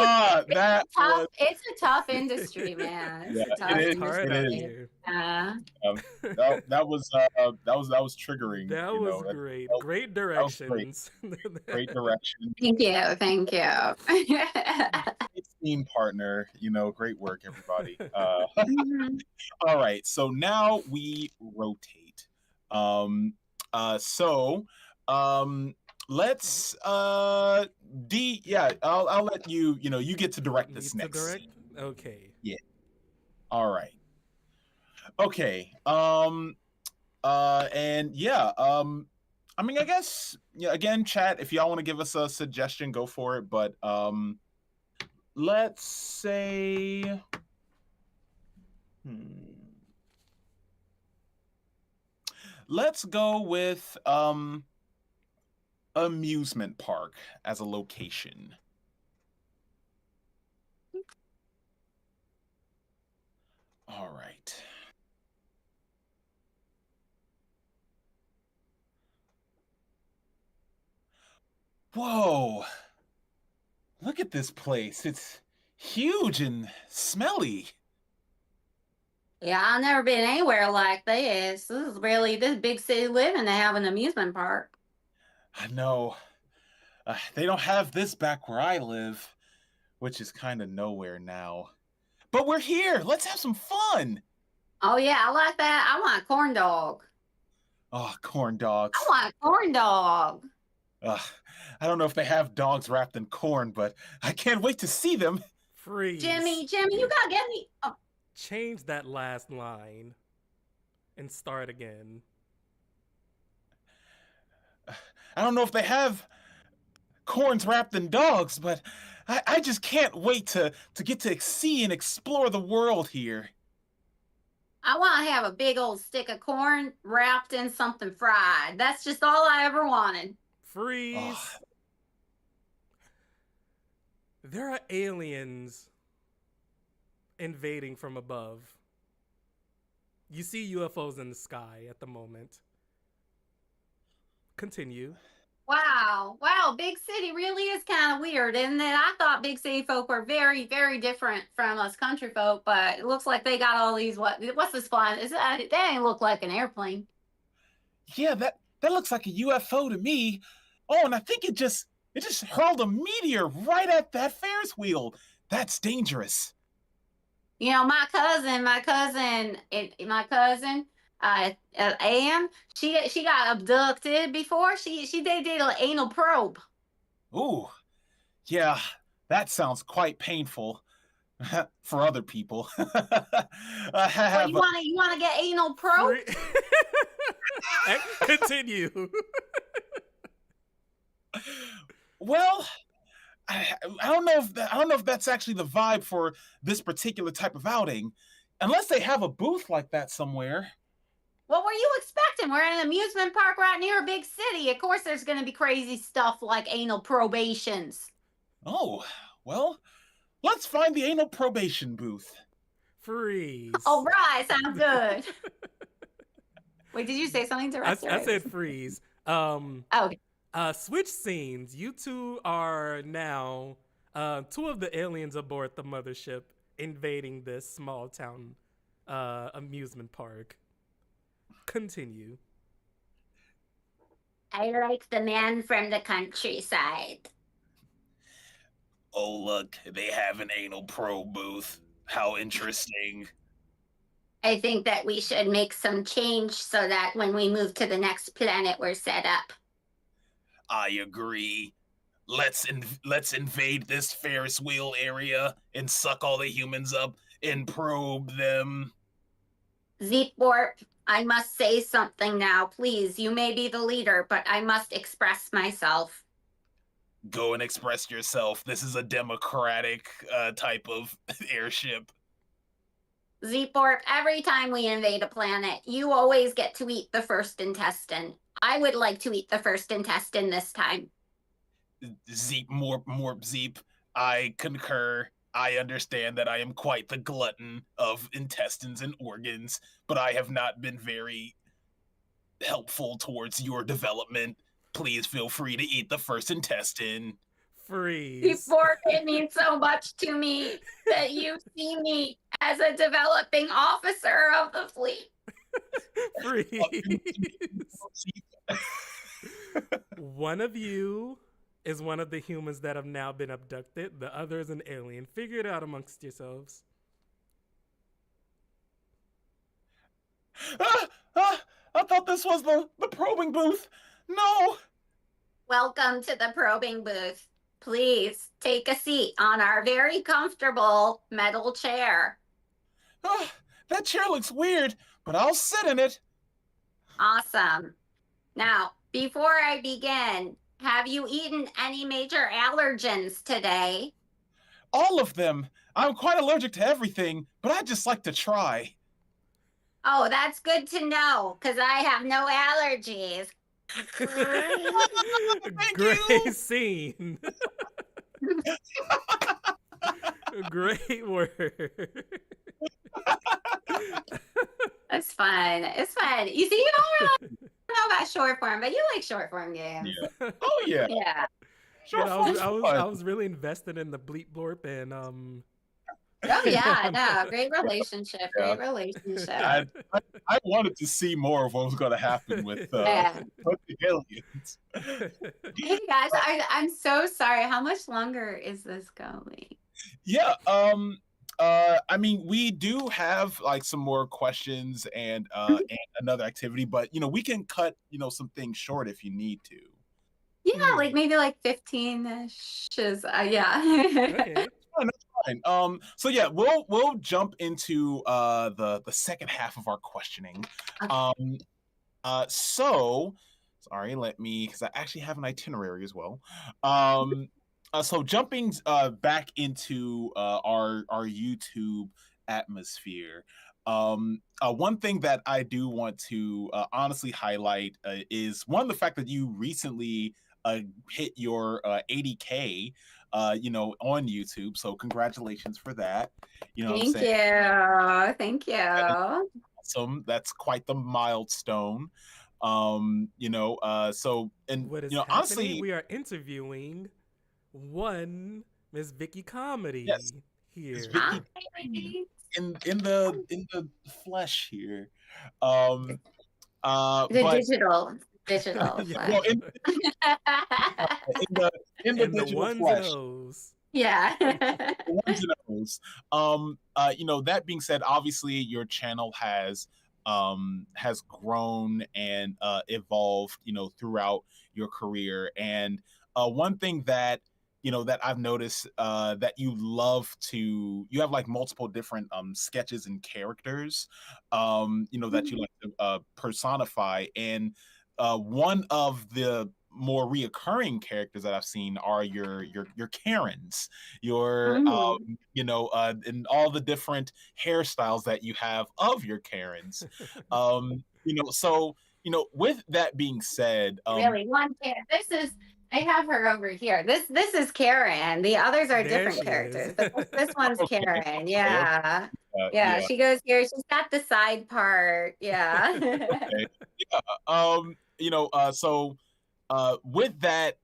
A: That was
C: It's a tough industry, man. It's
A: yeah,
C: a
A: it
C: tough
A: is.
B: It's hard
A: It
B: out
A: is.
C: industry.
B: here.
C: Yeah.
A: That was triggering.
B: That
A: You
B: was
A: know,
B: great. Great
A: that was great.
B: directions.
A: Great direction.
C: Thank you. Thank you.
A: Great team partner. Great work, everybody.
C: Mhm.
A: All right. So now we rotate. Um. So. Let's. D. Yeah. I'll let you. You get to direct
B: Me
A: this
B: to
A: next
B: direct?
A: scene.
B: Okay.
A: Yeah. All right. Okay. And yeah, I mean, I guess, yeah, again, chat, if y'all want to give us a suggestion, go for it. But let's say, let's go with amusement park as a location. All right. Whoa. Look at this place. It's huge and smelly.
C: Yeah, I've never been anywhere like this. This big city living to have an amusement park.
A: I know. They don't have this back where I live, which is kind of nowhere now. But we're here. Let's have some fun.
C: Oh yeah, I like that. I want a corn dog.
A: Oh, corn
C: I
A: dogs.
C: want a corn dog.
A: Ugh, I don't know if they have dogs wrapped in corn, but I can't wait to see them.
B: Freeze.
C: Jimmy, you gotta get me. Oh,
B: Change that last line and start again.
A: I don't know if they have corns wrapped in dogs, but I just can't wait to get to see and explore the world here.
C: I want to have a big old stick of corn wrapped in something fried. That's just all I ever wanted.
B: Freeze.
A: Oh,
B: There are aliens invading from above. You see UFOs in the sky at the moment. Continue.
C: Wow, big city really is kind of weird, isn't it? I thought big city folk were very, very different from us country folk, but it looks like they got all these what's this flying? That ain't look like an airplane.
A: yeah, that looks like a UFO to me. Oh, and I think it just hurled a meteor right at that Ferris wheel. That's dangerous.
C: You know, Anne, she got abducted before. They did an anal probe.
A: Ooh, yeah, that sounds quite painful for other people. I
C: What
A: have,
C: you wanna get anal probe?
B: Continue.
A: well, I don't know if I don't know if that's actually the vibe for this particular type of outing, unless they have a booth like that somewhere.
C: What were you expecting? We're in an amusement park right near a big city. Of course, there's going to be crazy stuff like anal probations.
A: Oh, well, let's find the anal probation booth.
B: Freeze.
C: All right, sounds good. Wait, did you say something, director?
B: I said freeze.
C: Okay.
B: Switch scenes. You two are now two of the aliens aboard the mothership invading this small town amusement park. Continue.
C: I like the man from the countryside.
A: Oh, look, they have an anal probe booth. How interesting.
C: I think that we should make some change so that when we move to the next planet, we're set up.
A: I agree. Let's invade this Ferris wheel area and suck all the humans up and probe them.
C: Zeepwarp, I must say something now. Please, you may be the leader, but I must express myself.
A: Go and express yourself. This is a democratic type of airship.
C: Zeepwarp, every time we invade a planet, you always get to eat the first intestine. I would like to eat the first intestine this time.
A: Zeep, more Zeep. I concur. I understand that I am quite the glutton of intestines and organs, but I have not been very helpful towards your development. Please feel free to eat the first intestine.
B: Freeze.
C: Before it means so much to me that you see me as a developing officer of the fleet.
B: Freeze. One of you is one of the humans that have now been abducted. The other is an alien. Figure it out amongst yourselves.
A: I thought this was the probing booth. No.
C: Welcome to the probing booth. Please take a seat on our very comfortable metal chair.
A: That chair looks weird, but I'll sit in it.
C: Awesome. Now, before I begin, have you eaten any major allergens today?
A: All of them. I'm quite allergic to everything, but I just like to try.
C: Oh, that's good to know, because I have no allergies.
B: Great scene. Great word.
C: It's fun. It's fun. You see, you don't know about short form, but you like short form games.
A: Yeah. Oh yeah.
C: Yeah.
A: Sure.
B: I was really invested in the bleep blorp and
C: Oh yeah, no, great relationship. Great relationship.
A: I wanted to see more of what was going to happen with the aliens.
C: Hey guys, I'm so sorry. How much longer is this going?
A: Yeah. I mean, we do have like some more questions and another activity, but we can cut some things short if you need to.
C: Yeah, like maybe like 15-ish is yeah.
B: Okay.
A: That's fine. So yeah, we'll jump into the second half of our questioning.
C: Okay.
A: So sorry, because I actually have an itinerary as well. So jumping back into our YouTube atmosphere. One thing that I do want to honestly highlight is one, the fact that you recently hit your 80K on YouTube. So congratulations for that. You know what I'm
C: Thank
A: saying?
C: you. Thank you.
A: Awesome. That's quite the milestone. So and
B: What is happening?
A: honestly,
B: we are interviewing one Miss Vicky Comedy here.
C: Hi.
A: in the flesh here. The
C: Digital
B: Yeah.
A: well, in the
B: and the
A: digital
B: ones
A: flesh.
B: and O's.
C: Yeah.
A: The ones and O's. That being said, obviously your channel has grown and evolved, throughout your career. And one thing that that I've noticed that you have like multiple different sketches and characters, that you like to personify. And one of the more reoccurring characters that I've seen are your Karens, and all the different hairstyles that you have of your Karens. So with that being said,
C: Really, one Karen. I have her over here. This is Karen. The others are
B: There
C: different
B: she
C: characters.
B: is.
C: But this one's
A: Okay.
C: Karen. Yeah. Yeah, she goes here. She's got the side part. Yeah.
A: Okay. So with that,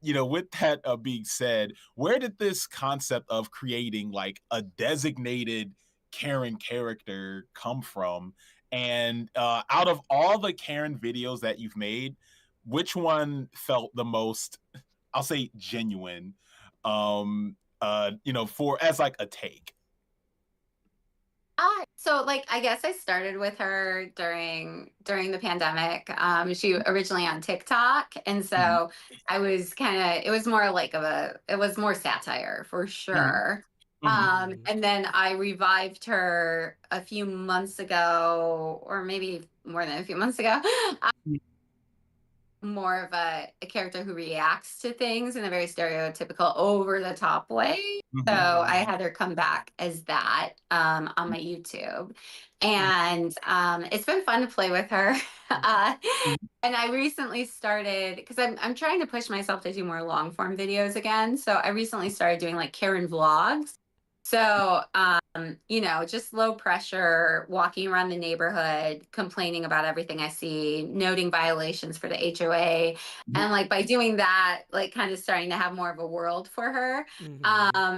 A: being said, where did this concept of creating like a designated Karen character come from? And out of all the Karen videos that you've made, which one felt the most, I'll say, genuine, for as like a take?
C: So like I guess I started with her during the pandemic. She originally on TikTok, and so I was it was more like it was more satire for sure. And then I revived her a few months ago, or maybe more than a few months ago. More of a character who reacts to things in a very stereotypical, over the top way. So I had her come back as that on my YouTube, and it's been fun to play with her. And I recently started, because I'm trying to push myself to do more long form videos again. So I recently started doing like Karen vlogs. So you know, just low pressure, walking around the neighborhood, complaining about everything I see, noting violations for the HOA.
A: Mhm.
C: And like by doing that, like kind of starting to have more of a world for her.
B: Mm-hmm.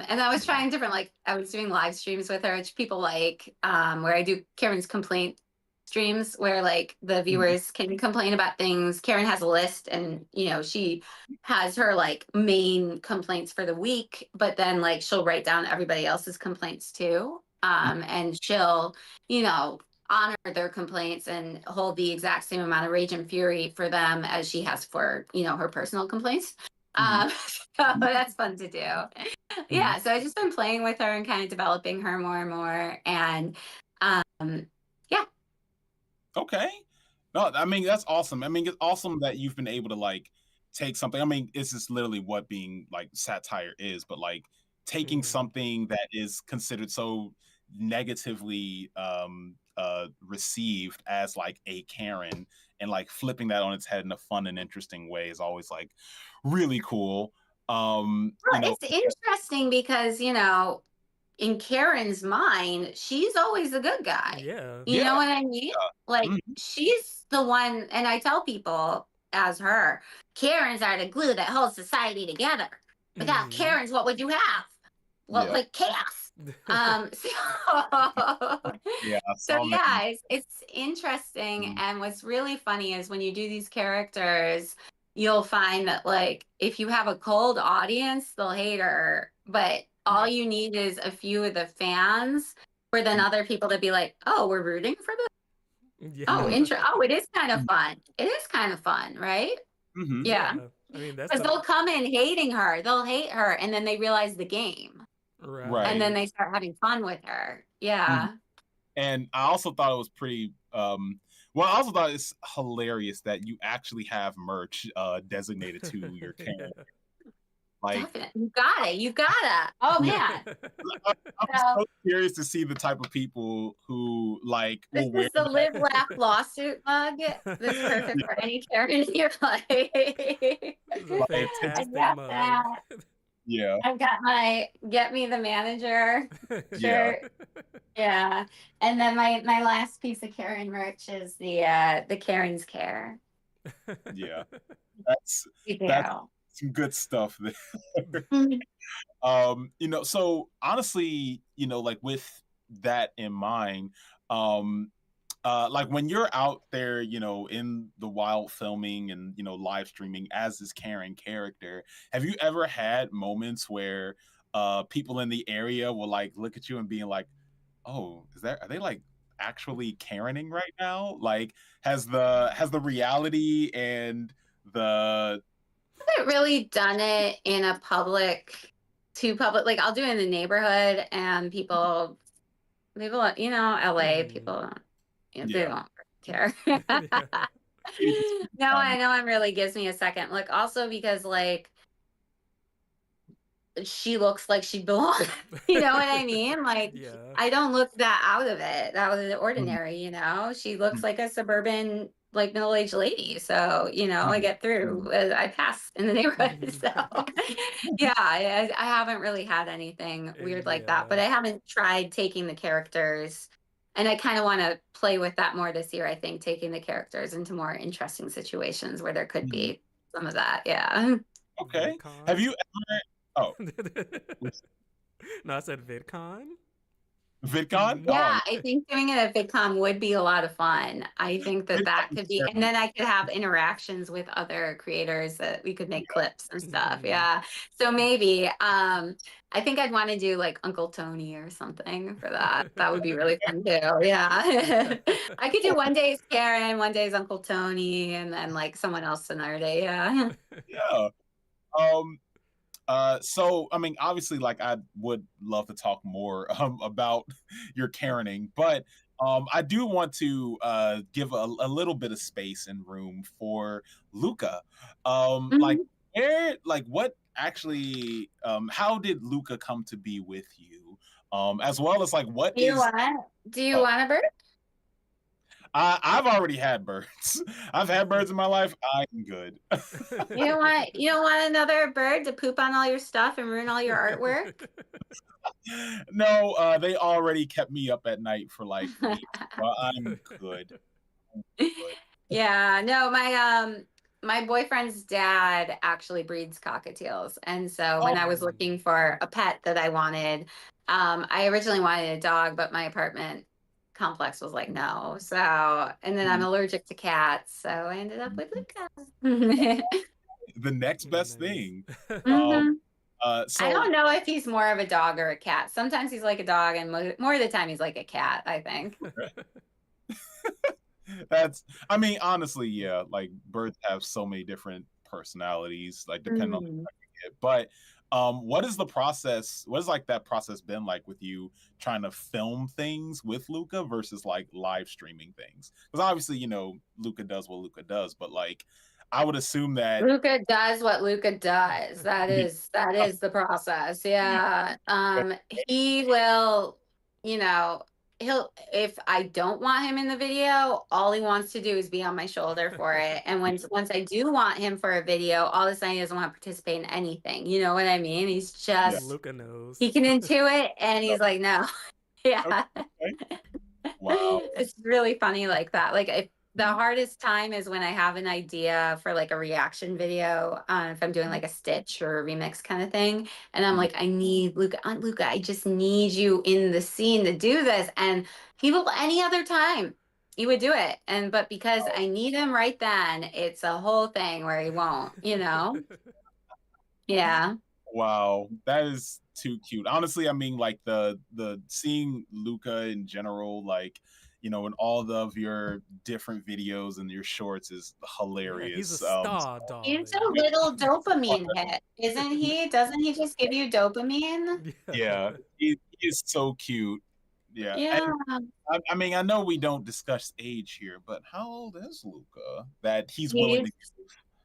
C: And I was trying different, like I was doing live streams with her, which people like, where I do Karen's complaint streams where like the
A: Mhm.
C: viewers can complain about things. Karen has a list and you know, she has her like main complaints for the week, but then like she'll write down everybody else's complaints too. And she'll, you know, honor their complaints and hold the exact same amount of rage and fury for them as she has for, you know, her personal complaints.
A: Mhm.
C: So that's fun to do.
B: Mm-hmm.
C: Yeah, so I've just been playing with her and kind of developing her more and more. And yeah,
A: Okay. No, I mean that's awesome. I mean it's awesome that you've been able to like take something. I mean, it's just literally what being like satire is, but like taking
B: Mm-hmm.
A: something that is considered so negatively received as like a Karen and like flipping that on its head in a fun and interesting way is always like really cool. You
C: well,
A: know,
C: it's interesting because, you know, in Karen's mind, she's always the good guy.
B: Yeah.
C: You
A: yeah.
C: know what I mean? Like,
A: Mhm.
C: she's the one, and I tell people as her, Karens are the glue that holds society together. Without
B: Mm-hmm.
C: Karens, what would you have? Well,
A: Yeah.
C: like chaos. So,
A: Yeah,
C: so
A: so many.
C: yeah, it's interesting.
A: Mhm.
C: And what's really funny is when you do these characters, you'll find that like if you have a cold audience, they'll hate her. But all
A: Yeah.
C: you need is a few of the fans for then
A: Mhm.
C: other people to be like, oh, we're rooting for this. Oh,
B: Yeah.
C: Oh, it is kind of fun. It is kind of fun, right?
A: Mhm.
C: Yeah.
B: Yeah. I mean, that's
C: Because
B: the
C: they'll come in hating her. They'll hate her and then they realize the game. And
A: Right.
C: then
B: right.
C: they start having fun with her.
A: Mhm.
C: Yeah.
A: And I also thought it was pretty well, I also thought it's hilarious that you actually have merch designated to your Karen.
B: Yeah.
A: Like
C: Definitely. You got it. You gotta. Oh
A: yeah,
C: man.
A: I'm
C: So
A: so curious to see the type of people who like
C: this
A: will wear
C: is the
A: that.
C: live laugh lawsuit mug. That's perfect for any character in your life.
B: It's a
A: Like
C: I
A: it's
B: fantastic
C: got
B: mug.
C: that.
A: yeah,
C: I've got my get me the manager
A: yeah,
C: shirt. Yeah. And then my last piece of Karen merch is the Karen's care.
A: yeah. That's
C: We
A: that's
C: do.
A: some good stuff there.
C: Mhm.
A: You know, so honestly, you know, like with that in mind, um, like when you're out there, you know, in the wild filming and you know live streaming as this Karen character, have you ever had moments where people in the area will like look at you and being like, "Oh, is that are they like actually Karening right now?" Like, has the reality and the
C: Haven't really done it in a public, like I'll do it in the neighborhood and people, you know, LA
B: Mhm.
C: people, you know, they
A: yeah,
C: don't care.
B: Yeah.
C: No,
A: um,
C: I know it really gives me a second. Like also because like she looks like she belongs. You know what I mean? Like
B: Yeah.
C: I don't look that out of it, out of the
A: mhm,
C: ordinary, you know. She looks
A: mhm,
C: like a suburban, like middle-aged lady. So, you know, I
A: mhm,
C: get through. I pass in the neighborhood. So yeah, I haven't really had anything weird like that, but
B: Yeah.
C: I haven't tried taking the characters. And I kind of want to play with that more this year, I think, taking the characters into more interesting situations where there could
A: mhm.
C: be some of that. Yeah.
A: Okay. Have
B: VidCon.
A: you ever? Oh,
B: No, I said VidCon.
A: VidCon?
B: Mm-hmm.
A: Oh,
C: Yeah, I think doing it at VidCon would be a lot of fun. I think that that
A: VidCon
C: could
A: is
C: be, and
A: terrible.
C: then I could have interactions with other creators that we could make clips and stuff.
B: Mm-hmm.
C: Yeah. So maybe, I think I'd want to do like Uncle Tony or something for that. That would be really fun too. Yeah. I could do one day is Karen, one day is Uncle Tony, and then like someone else another day. Yeah.
A: Yeah. Um. So I mean, obviously, like I would love to talk more about your Karening, but I do want to give a little bit of space and room for Luca. Like
C: Mhm.
A: where, like what actually, how did Luca come to be with you? As well as like what
C: Do you
A: is
C: want, do you
A: oh,
C: want a bird?
A: I've already had birds. I've had birds in my life. I'm good.
C: You don't want another bird to poop on all your stuff and ruin all your artwork?
A: No, they already kept me up at night for like weeks. Well, I'm good. I'm good.
C: Yeah, no, my boyfriend's dad actually breeds cockatiels. And so when
A: Oh,
C: I was
B: Mm.
C: looking for a pet that I wanted, I originally wanted a dog, but my apartment complex was like no. So, and then I'm
A: mm,
C: allergic to cats, so I ended up with Luca.
A: the next best
B: Nice.
A: thing. Um,
C: hmm I
A: so
C: don't know if he's more of a dog or a cat. Sometimes he's like a dog, and more of the time he's like a cat, I think.
A: that's, I mean, honestly, yeah, like birds have so many different personalities, like depending on
C: Mm.
A: it. But what is the process? What is like that process been like with you trying to film things with Luca versus like live streaming things? Because obviously, Luca does what Luca does, but like I would assume that
C: Luca does what Luca does. That is the process. Yeah. He will, you know, he'll if I don't want him in the video, all he wants to do is be on my shoulder for it. And once I do want him for a video, all of a sudden he doesn't want to participate in anything. You know what I mean? He's
A: yeah.
C: just
B: Luca knows.
C: he can intuit and he's like, no. Yeah.
A: Okay. Wow.
C: It's really funny like that. Like if the
A: Mhm.
C: hardest time is when I have an idea for like a reaction video, if I'm doing like a stitch or a remix kind of thing, and I'm
A: Mhm.
C: like, I need Luca, Aunt Luca, I just need you in the scene to do this. And people any other time he would do it. But because I need him right then, it's a whole thing where he won't, you know? Yeah.
A: Wow, that is too cute. Honestly, I mean, like the seeing Luca in general, like in all of your different videos and your shorts is
B: Yeah, he's a
A: hilarious.
B: star,
C: He's
B: darling.
C: a little dopamine hit, isn't he? Doesn't he just give you dopamine?
A: Yeah,
B: Yeah.
A: he is so cute. Yeah,
C: Yeah.
A: and I mean, I know we don't discuss age here, but how old is Luca that he's willing to?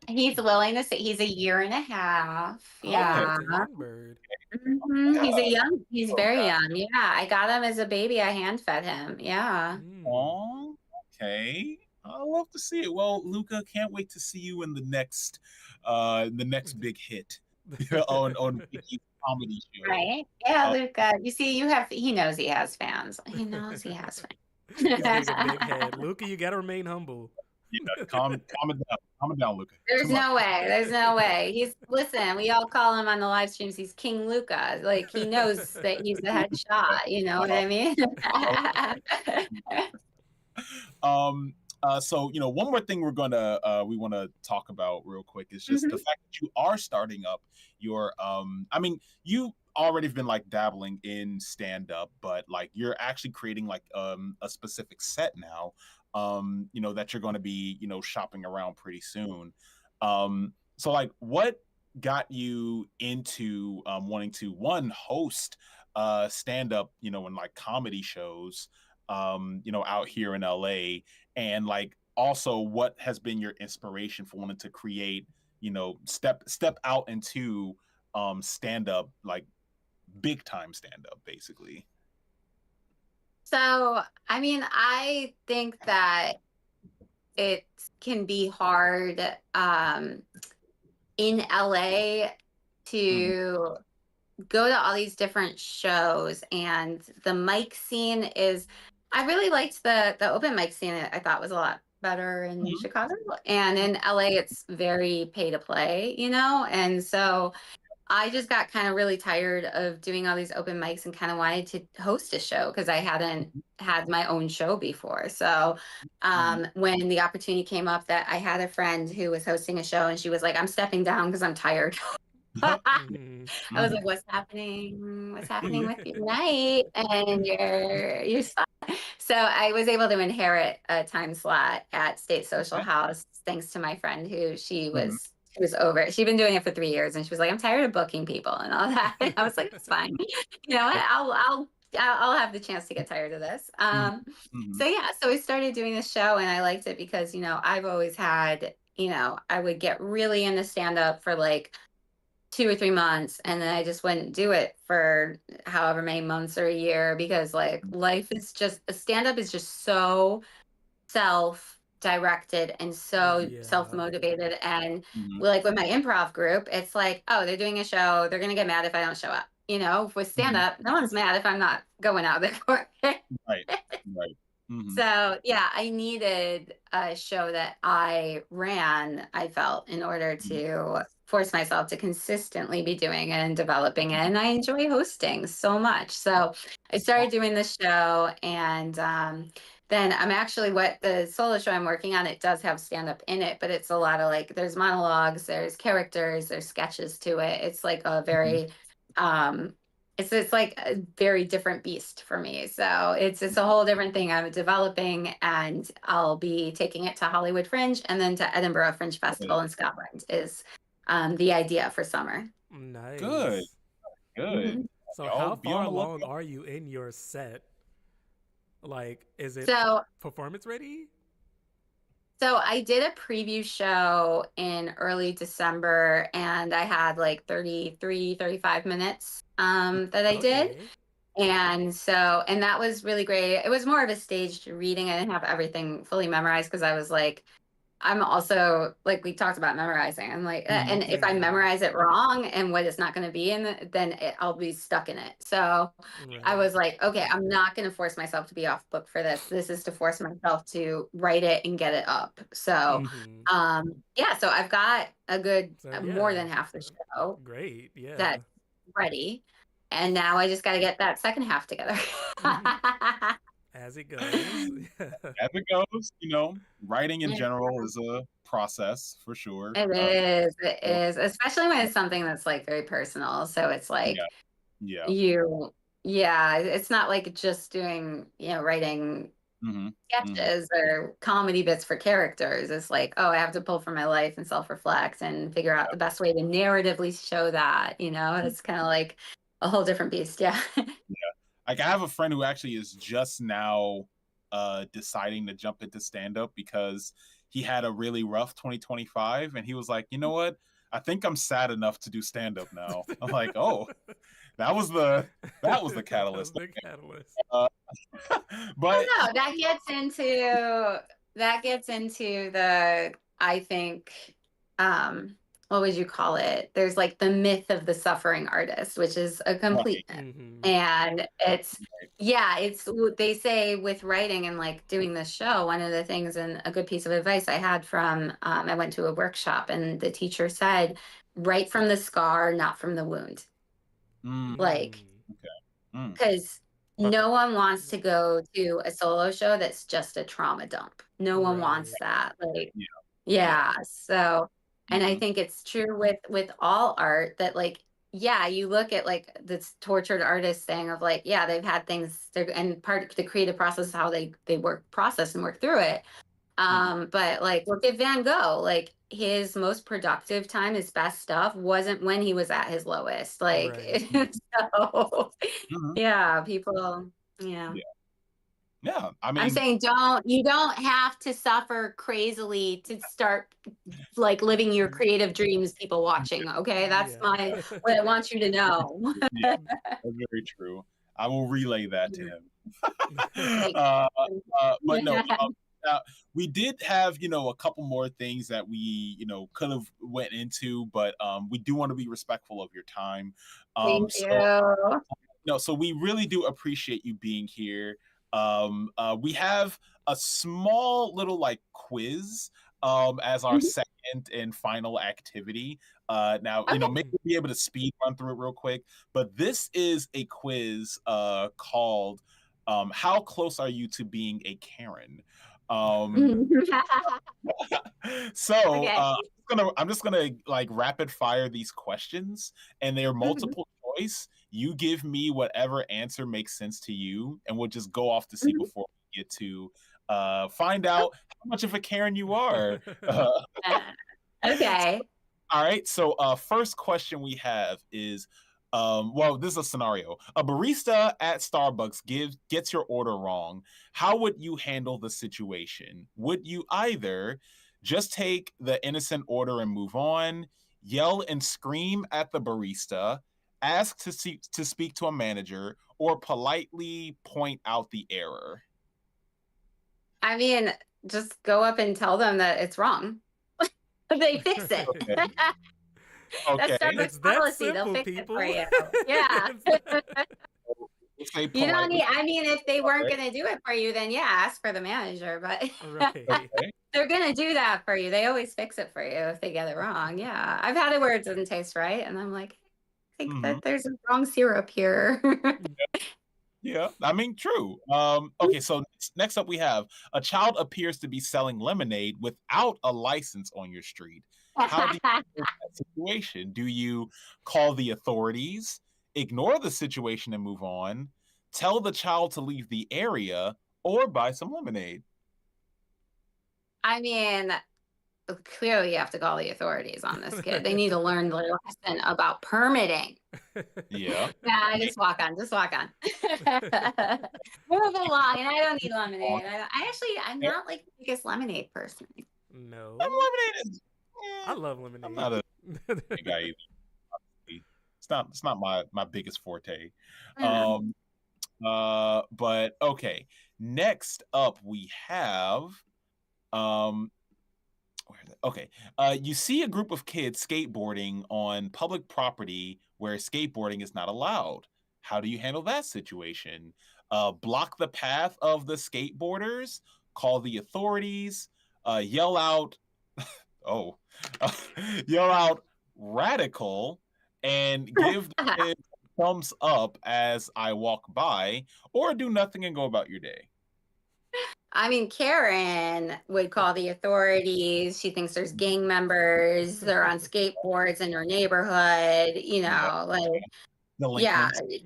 C: He's he's willing to say he's a year and a half.
A: Okay,
B: Oh,
C: Yeah.
B: it's a young bird.
C: He's a
A: yeah,
C: young, he's very
A: okay.
C: young. Yeah. I got him as a baby. I hand fed him. Yeah.
B: Mm.
A: Oh, okay. I love to see it. Well, Luca, can't wait to see you in the next big hit on Vicky's comedy show.
C: Right. Yeah,
A: Uh,
C: Luca. You see, he knows he has fans. He knows he has
B: He's getting a
C: fans.
B: big head. Luca, you gotta remain humble.
A: calm it down, Luca. Too
C: There's
A: much.
C: no way. There's no way. Listen, we all call him on the live streams. He's King Luca. Like he knows that he's the headshot. You know what
A: Uh,
C: I mean?
A: so one more thing we want to talk about real quick is just the
C: Mhm.
A: fact that you are starting up your I mean, you already have been like dabbling in stand up, but like you're actually creating like a specific set now, that you're going to be, shopping around pretty soon. So like what got you into wanting to one host stand up, and like comedy shows out here in LA, and like also what has been your inspiration for wanting to create, step out into stand up, like big time stand up basically.
C: So, I mean, I think that it can be hard in LA
A: Mhm.
C: to go to all these different shows, and the mic scene is I really liked the open mic scene. I thought was a lot better in
A: Mhm.
C: Chicago, and in LA it's very pay to play, and so I just got kind of really tired of doing all these open mics and kind of wanted to host a show because I hadn't had my own show before. So
A: Mhm.
C: when the opportunity came up that I had a friend who was hosting a show, and she was like, I'm stepping down because I'm tired.
B: Mhm.
C: I was
A: Mhm.
C: like, "What's happening? What's happening with your night and your spot?" So I was able to inherit a time slot at State Social
A: Okay.
C: House thanks to my friend who
A: Mhm.
C: she was over it. She'd been doing it for 3 years, and she was like, "I'm tired of booking people and all that." And I was like, "That's fine. You know what? I'll have the chance to get tired of this."
A: Mhm. Mhm.
C: So yeah, so we started doing this show, and I liked it because I've always had I would get really into stand up for like 2 or 3 months, and then I just wouldn't do it for however many months or a year because like life is just stand up is just so self directed and so self
B: Yeah.
C: motivated. And
A: Mhm.
C: like with my improv group, it's like, oh, they're doing a show, they're gonna get mad if I don't show up. you know, with stand up, no one's mad if I'm not going out there for it.
A: Right. Right. Hmm.
C: So yeah, I needed a show that I ran, I felt, in order to force myself to consistently be doing it and developing it. And I enjoy hosting so much. So I started doing the show, and then I'm actually, what the solo show I'm working on, it does have stand up in it, but it's a lot of like, there's monologues, there's characters, there's sketches to it. It's like a very it's like a very different beast for me. So it's a whole different thing I'm developing, and I'll be taking it to Hollywood Fringe and then to Edinburgh Fringe Festival in Scotland is the idea for summer.
A: Good.
B: Nice.
A: Good.
C: Mhm.
B: So
A: Y'all
B: how
A: be on
B: far
A: the
B: along
A: lookout.
B: are you in your set? Like, is it
C: So
B: performance ready?
C: So I did a preview show in early December, and I had like 33, 35 minutes that I did.
B: Okay.
C: And that was really great. It was more of a staged reading. I didn't have everything fully memorized because I was like, I'm also like, we talked about memorizing. I'm like,
A: Mhm.
C: and if I memorize it wrong and what it's not going to be in then I'll be stuck in it. So I
B: Right.
C: was like, okay, I'm not going to force myself to be off book for this. This is to force myself to write it and get it up. So,
B: Mm-hmm.
C: yeah, so I've got a good
B: So
C: more
B: yeah.
C: than half the show
B: Great. Yeah.
C: that's ready. And now I just got to get that second half together.
B: As it goes.
A: As it goes, writing in general is a process for sure.
C: It
A: So,
C: is, especially when it's something that's like very personal. So it's
A: yeah,
C: like
A: yeah.
C: you, yeah, it's not like just doing, writing
A: Hmm. Hmm.
C: sketches or comedy bits for characters. It's like, oh, I have to pull from my life and self-reflect and figure out the best way to narratively show that, it's kind of like a whole different beast. Yeah.
A: Like I have a friend who actually is just now deciding to jump into stand up because he had a really rough 2025 and he was like, "You know what? I think I'm sad enough to do stand up now." I'm like, "Oh, that was the that was the
B: That was
A: catalyst."
B: the catalyst.
A: Uh,
C: Well,
A: but
C: no, that gets into the, I think, um, what would you call it? There's like the myth of the suffering artist, which is a complete
A: right,
C: myth.
B: Mm-hmm.
C: And it's,
A: right.
C: yeah, they say with writing and like doing this show, one of the things, and a good piece of advice I had from, I went to a workshop and the teacher said, write from the scar, not from the wound. Like,
B: Mm.
A: Okay. Mm,
C: because no
A: perfect.
C: one wants to go to a solo show that's just a trauma dump. No one
B: Right.
C: wants that. Like,
A: Yeah. Yeah.
C: yeah. So, and I
A: Hmm.
C: think it's true with all art that, like, yeah, you look at like this tortured artist thing of like, yeah, they've had things there, and part of the creative process is how they process and work through it.
A: Hmm.
C: But like, look at Van Gogh. Like, his most productive time, his best stuff wasn't when he was at his lowest. Like,
B: Right.
C: so
A: Hmm.
C: yeah, people, yeah.
A: Yeah. Yeah. I
C: I'm
A: mean,
C: saying, you don't have to suffer crazily to start like living your creative dreams, people watching. Okay. That's
B: Yeah.
C: what I want you to know.
A: yeah, that's very true. I will relay that to him.
C: Like,
A: uh, but no,
C: yeah.
A: uh, we did have a couple more things that we could have went into, but we do want to be respectful of your time.
C: Thank
A: So
C: you.
A: no, so we really do appreciate you being here. We have a small little like quiz as our
C: Mhm.
A: second and final activity. Now,
C: Okay.
A: maybe we'll be able to speed run through it real quick, but this is a quiz called "How Close Are You to Being a Karen?" Um, so
C: Okay.
A: I'm just gonna like rapid fire these questions, and they're
C: Mhm.
A: multiple choice. You give me whatever answer makes sense to you, and we'll just go off to see
C: Mhm.
A: before we get to find out how much of a Karen you are.
C: Uh, okay.
A: All right. So, first question we have is, well, this is a scenario. A barista at Starbucks gets your order wrong. How would you handle the situation? Would you either just take the innocent order and move on, yell and scream at the barista, ask to speak to a manager, or politely point out the error?
C: I mean, just go up and tell them that it's wrong. They fix it.
B: Right.
C: That's
A: Okay.
C: Starbucks
B: It's that
C: policy. They'll
B: simple,
C: fix it for
B: people.
C: you. Yeah.
A: We'll say
C: You don't
A: politely.
C: need, I mean, if they weren't
A: Right.
C: going to do it for you, then yeah, ask for the manager. But
B: Right.
A: Okay.
C: they're going to do that for you. They always fix it for you if they get it wrong. Yeah. I've had it where it doesn't taste right. And I'm like, I think
A: Mhm.
C: that there's a wrong syrup here.
A: Yeah, I mean, true. Okay, so next up we have a child appears to be selling lemonade without a license on your street. How do you handle that situation? Do you call the authorities, ignore the situation and move on, tell the child to leave the area, or buy some lemonade?
C: I mean, clearly you have to call the authorities on this kid. They need to learn the lesson about permitting.
A: Yeah.
C: Yeah, just walk on. Just walk on. Move along. And I don't need lemonade. I'm
A: Yeah,
C: not like the biggest lemonade person.
B: No.
A: lemonade is,
B: I
A: yeah,
B: love
A: I'm
B: lemonade.
A: not a big guy either. It's not my biggest forte.
C: Yeah.
A: Um, but okay. Next up we have um okay. You see a group of kids skateboarding on public property where skateboarding is not allowed. How do you handle that situation? Block the path of the skateboarders, call the authorities, yell out, oh, yell out radical, and give the kids a thumbs up as I walk by, or do nothing and go about your day.
C: I mean, Karen would call the authorities. She thinks there's gang members. They're on skateboards in her neighborhood.
A: Yeah,
C: Like, yeah,
A: delinquents.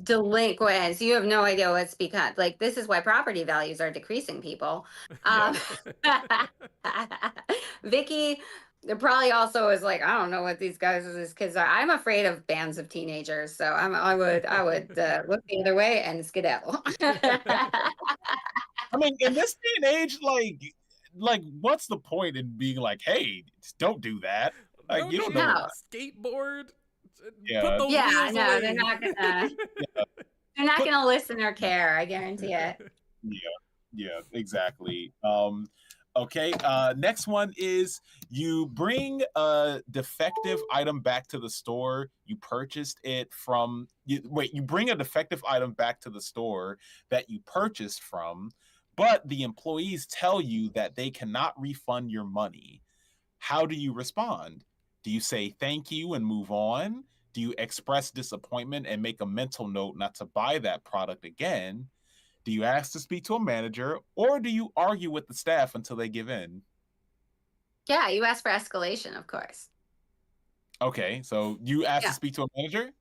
C: delinquents. You have no idea what's become. Like, this is why property values are decreasing, people.
A: Yeah.
C: Vicky probably also is like, I don't know what these kids are. I'm afraid of bands of teenagers, so I would look the other way and skedaddle.
A: I mean, in this day and age, like, what's the point in being like, hey, just don't do that? Like, you
B: Don't
A: don't
B: you
A: know.
C: No.
B: skateboard? Put
A: Yeah,
B: those
C: Yeah,
B: wheels
C: no,
B: away.
C: they're not gonna.
A: yeah,
C: They're not
A: put,
C: gonna listen or care. I guarantee it.
A: yeah, yeah, exactly. Okay. Next one is you bring a defective item back to the store. You purchased it from. You bring a defective item back to the store that you purchased from, but the employees tell you that they cannot refund your money. How do you respond? Do you say thank you and move on? Do you express disappointment and make a mental note not to buy that product again? Do you ask to speak to a manager, or do you argue with the staff until they give in?
C: Yeah, you ask for escalation, of course.
A: Okay, so you ask to
C: Yeah,
A: speak to a manager?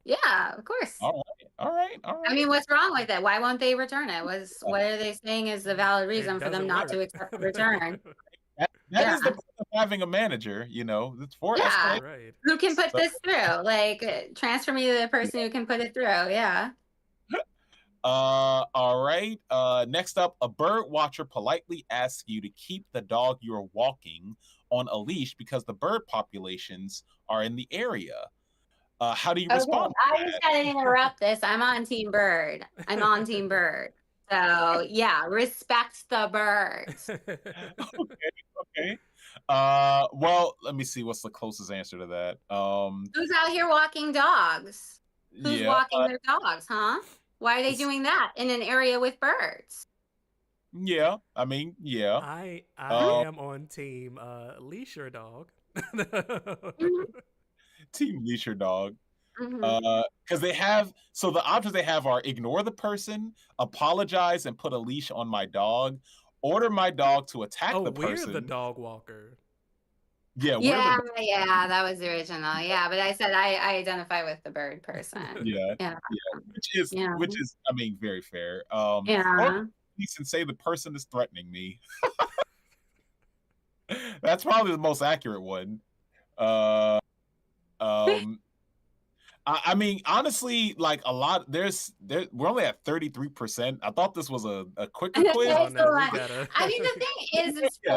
C: yeah, of course.
A: All right, all right, all
C: I
A: right.
C: mean, what's wrong with it? Why won't they return it? What are they saying is the valid
B: It
C: reason for them
B: doesn't
C: not to
B: work.
C: accept the return?
A: That
C: Yeah,
A: is the point of having a manager, it's for
C: yeah.
A: escalation.
B: Right.
C: Who can put
A: So,
C: this through? Like, transfer me to the person who can put it through. Yeah.
A: all right. Next up, a bird watcher politely asks you to keep the dog you're walking on a leash because the bird populations are in the area. How do you
C: Okay,
A: respond
C: I just gotta interrupt this. I'm on Team Bird. I'm on Team Bird. So yeah, respect the birds.
A: to that? Okay, okay. Well, let me see what's the closest answer to that.
C: Who's out here walking dogs? Who's
A: Yeah,
C: walking their dogs, huh? Why are they doing that in an area with birds?
A: yeah. I mean, yeah.
B: I
C: Mhm,
A: Um,
B: am on team leash your dog.
C: mhm,
A: team leash your dog.
C: mhm.
A: Because they have so the options they have are ignore the person, apologize and put a leash on my dog, order my dog to attack
B: Oh,
A: the
B: we're the
A: person.
B: dog walker.
A: Yeah, we're
C: Yeah,
A: the
C: yeah, that was the original. Yeah, but I said I identify with the bird person.
A: yeah,
C: Yeah,
A: yeah, which is I mean very fair. Or
C: yeah.
A: police and say the person is threatening me. That's probably the most accurate one. Uh, um, I mean, honestly, like a lot. We're only at 33%. I thought this was a quicker quiz.
B: Oh
C: There's a
B: no, we
C: lot.
B: gotta.
C: I mean, the thing is, it's
A: Yeah.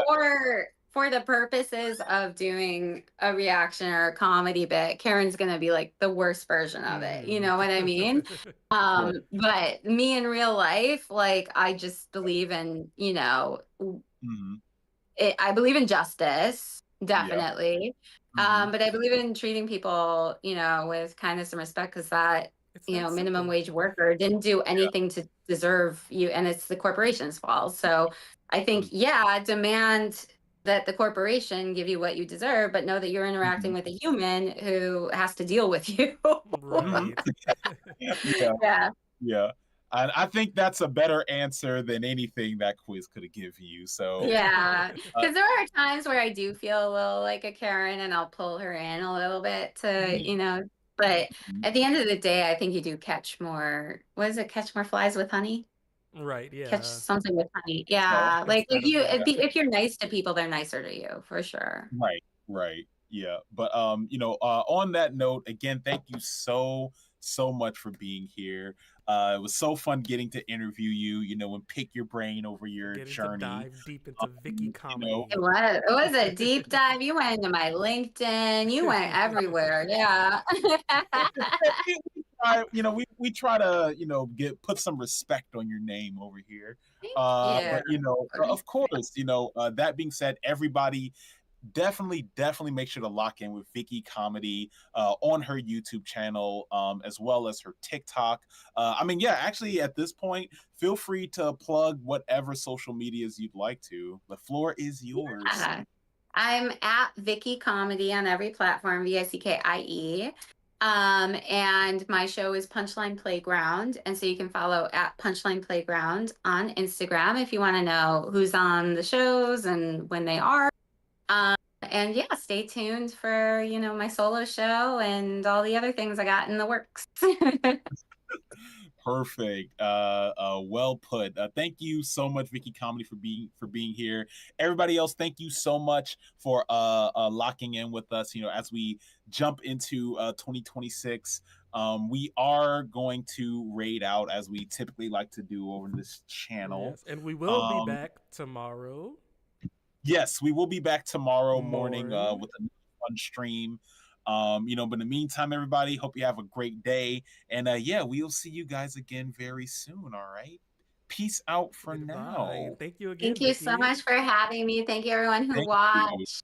C: for the purposes of doing a reaction or a comedy bit. Karen's gonna be like the worst version of it. You know what I mean?
A: Right.
C: But me in real life, like I just believe in,
A: Mhm.
C: I believe in justice. definitely.
A: Mhm.
C: But I believe in treating people, with kindness and respect, because that,
B: It's that
C: minimum
B: simple.
C: wage worker didn't do
A: Yeah.
C: anything to deserve you, and it's the corporation's fault. So I think, yeah, demand that the corporation give you what you deserve, but know that you're interacting
A: Mhm.
C: with a human who has to deal with you.
A: Mhm.
B: Right.
A: Yeah.
C: Yeah.
A: Yeah. And I think that's a better answer than anything that quiz could have given you. So,
C: Yeah,
A: uh,
C: because there are times where I do feel a little like a Karen, and I'll pull her in a little bit to, but
A: mhm.
C: at the end of the day, I think you do catch more. What is it? Catch more flies with honey?
B: Right,
C: Catch
B: yeah.
C: something with honey.
A: So,
C: Yeah, like
B: Instead of
C: if you're nice to people, they're nicer to you for sure.
A: right, right. Yeah. But on that note, again, thank you so much for being here. It was so fun getting to interview you, and pick your brain over your
B: getting to
A: journey.
B: dive deep into Vicky
A: You know,
C: It
B: comedy.
C: was. It was a deep dive. You went into my LinkedIn. You went everywhere. Yeah.
A: we try to get put some respect on your name over here.
C: Thank you.
A: But of course, that being said, everybody definitely make sure to lock in with Vicky Comedy on her YouTube channel, as well as her TikTok. Yeah, actually, at this point, feel free to plug whatever social medias you'd like to. The floor is yours.
C: Yeah. I'm at Vicky Comedy on every platform, VICKIE. And my show is Punchline Playground. And so you can follow at Punchline Playground on Instagram if you want to know who's on the shows and when they are. And yeah, stay tuned for, my solo show and all the other things I got in the works.
A: Perfect. Well put. Thank you so much, Vicky Comedy, for being here. Everybody else, thank you so much for locking in with us. As we jump into 2026, we are going to raid out as we typically like to do over this channel.
B: Yes, and we will be
A: Um,
B: back tomorrow
A: yes, we will be back tomorrow morning
B: morning.
A: with a fun stream. But in the meantime, everybody, hope you have a great day. And yeah, we'll see you guys again very soon. All right. Peace out for
B: Goodbye.
A: now.
B: And thank you again,
C: Thank you so
B: Vicky.
C: much for having me. Thank you, everyone who
A: Thank you.
C: watched.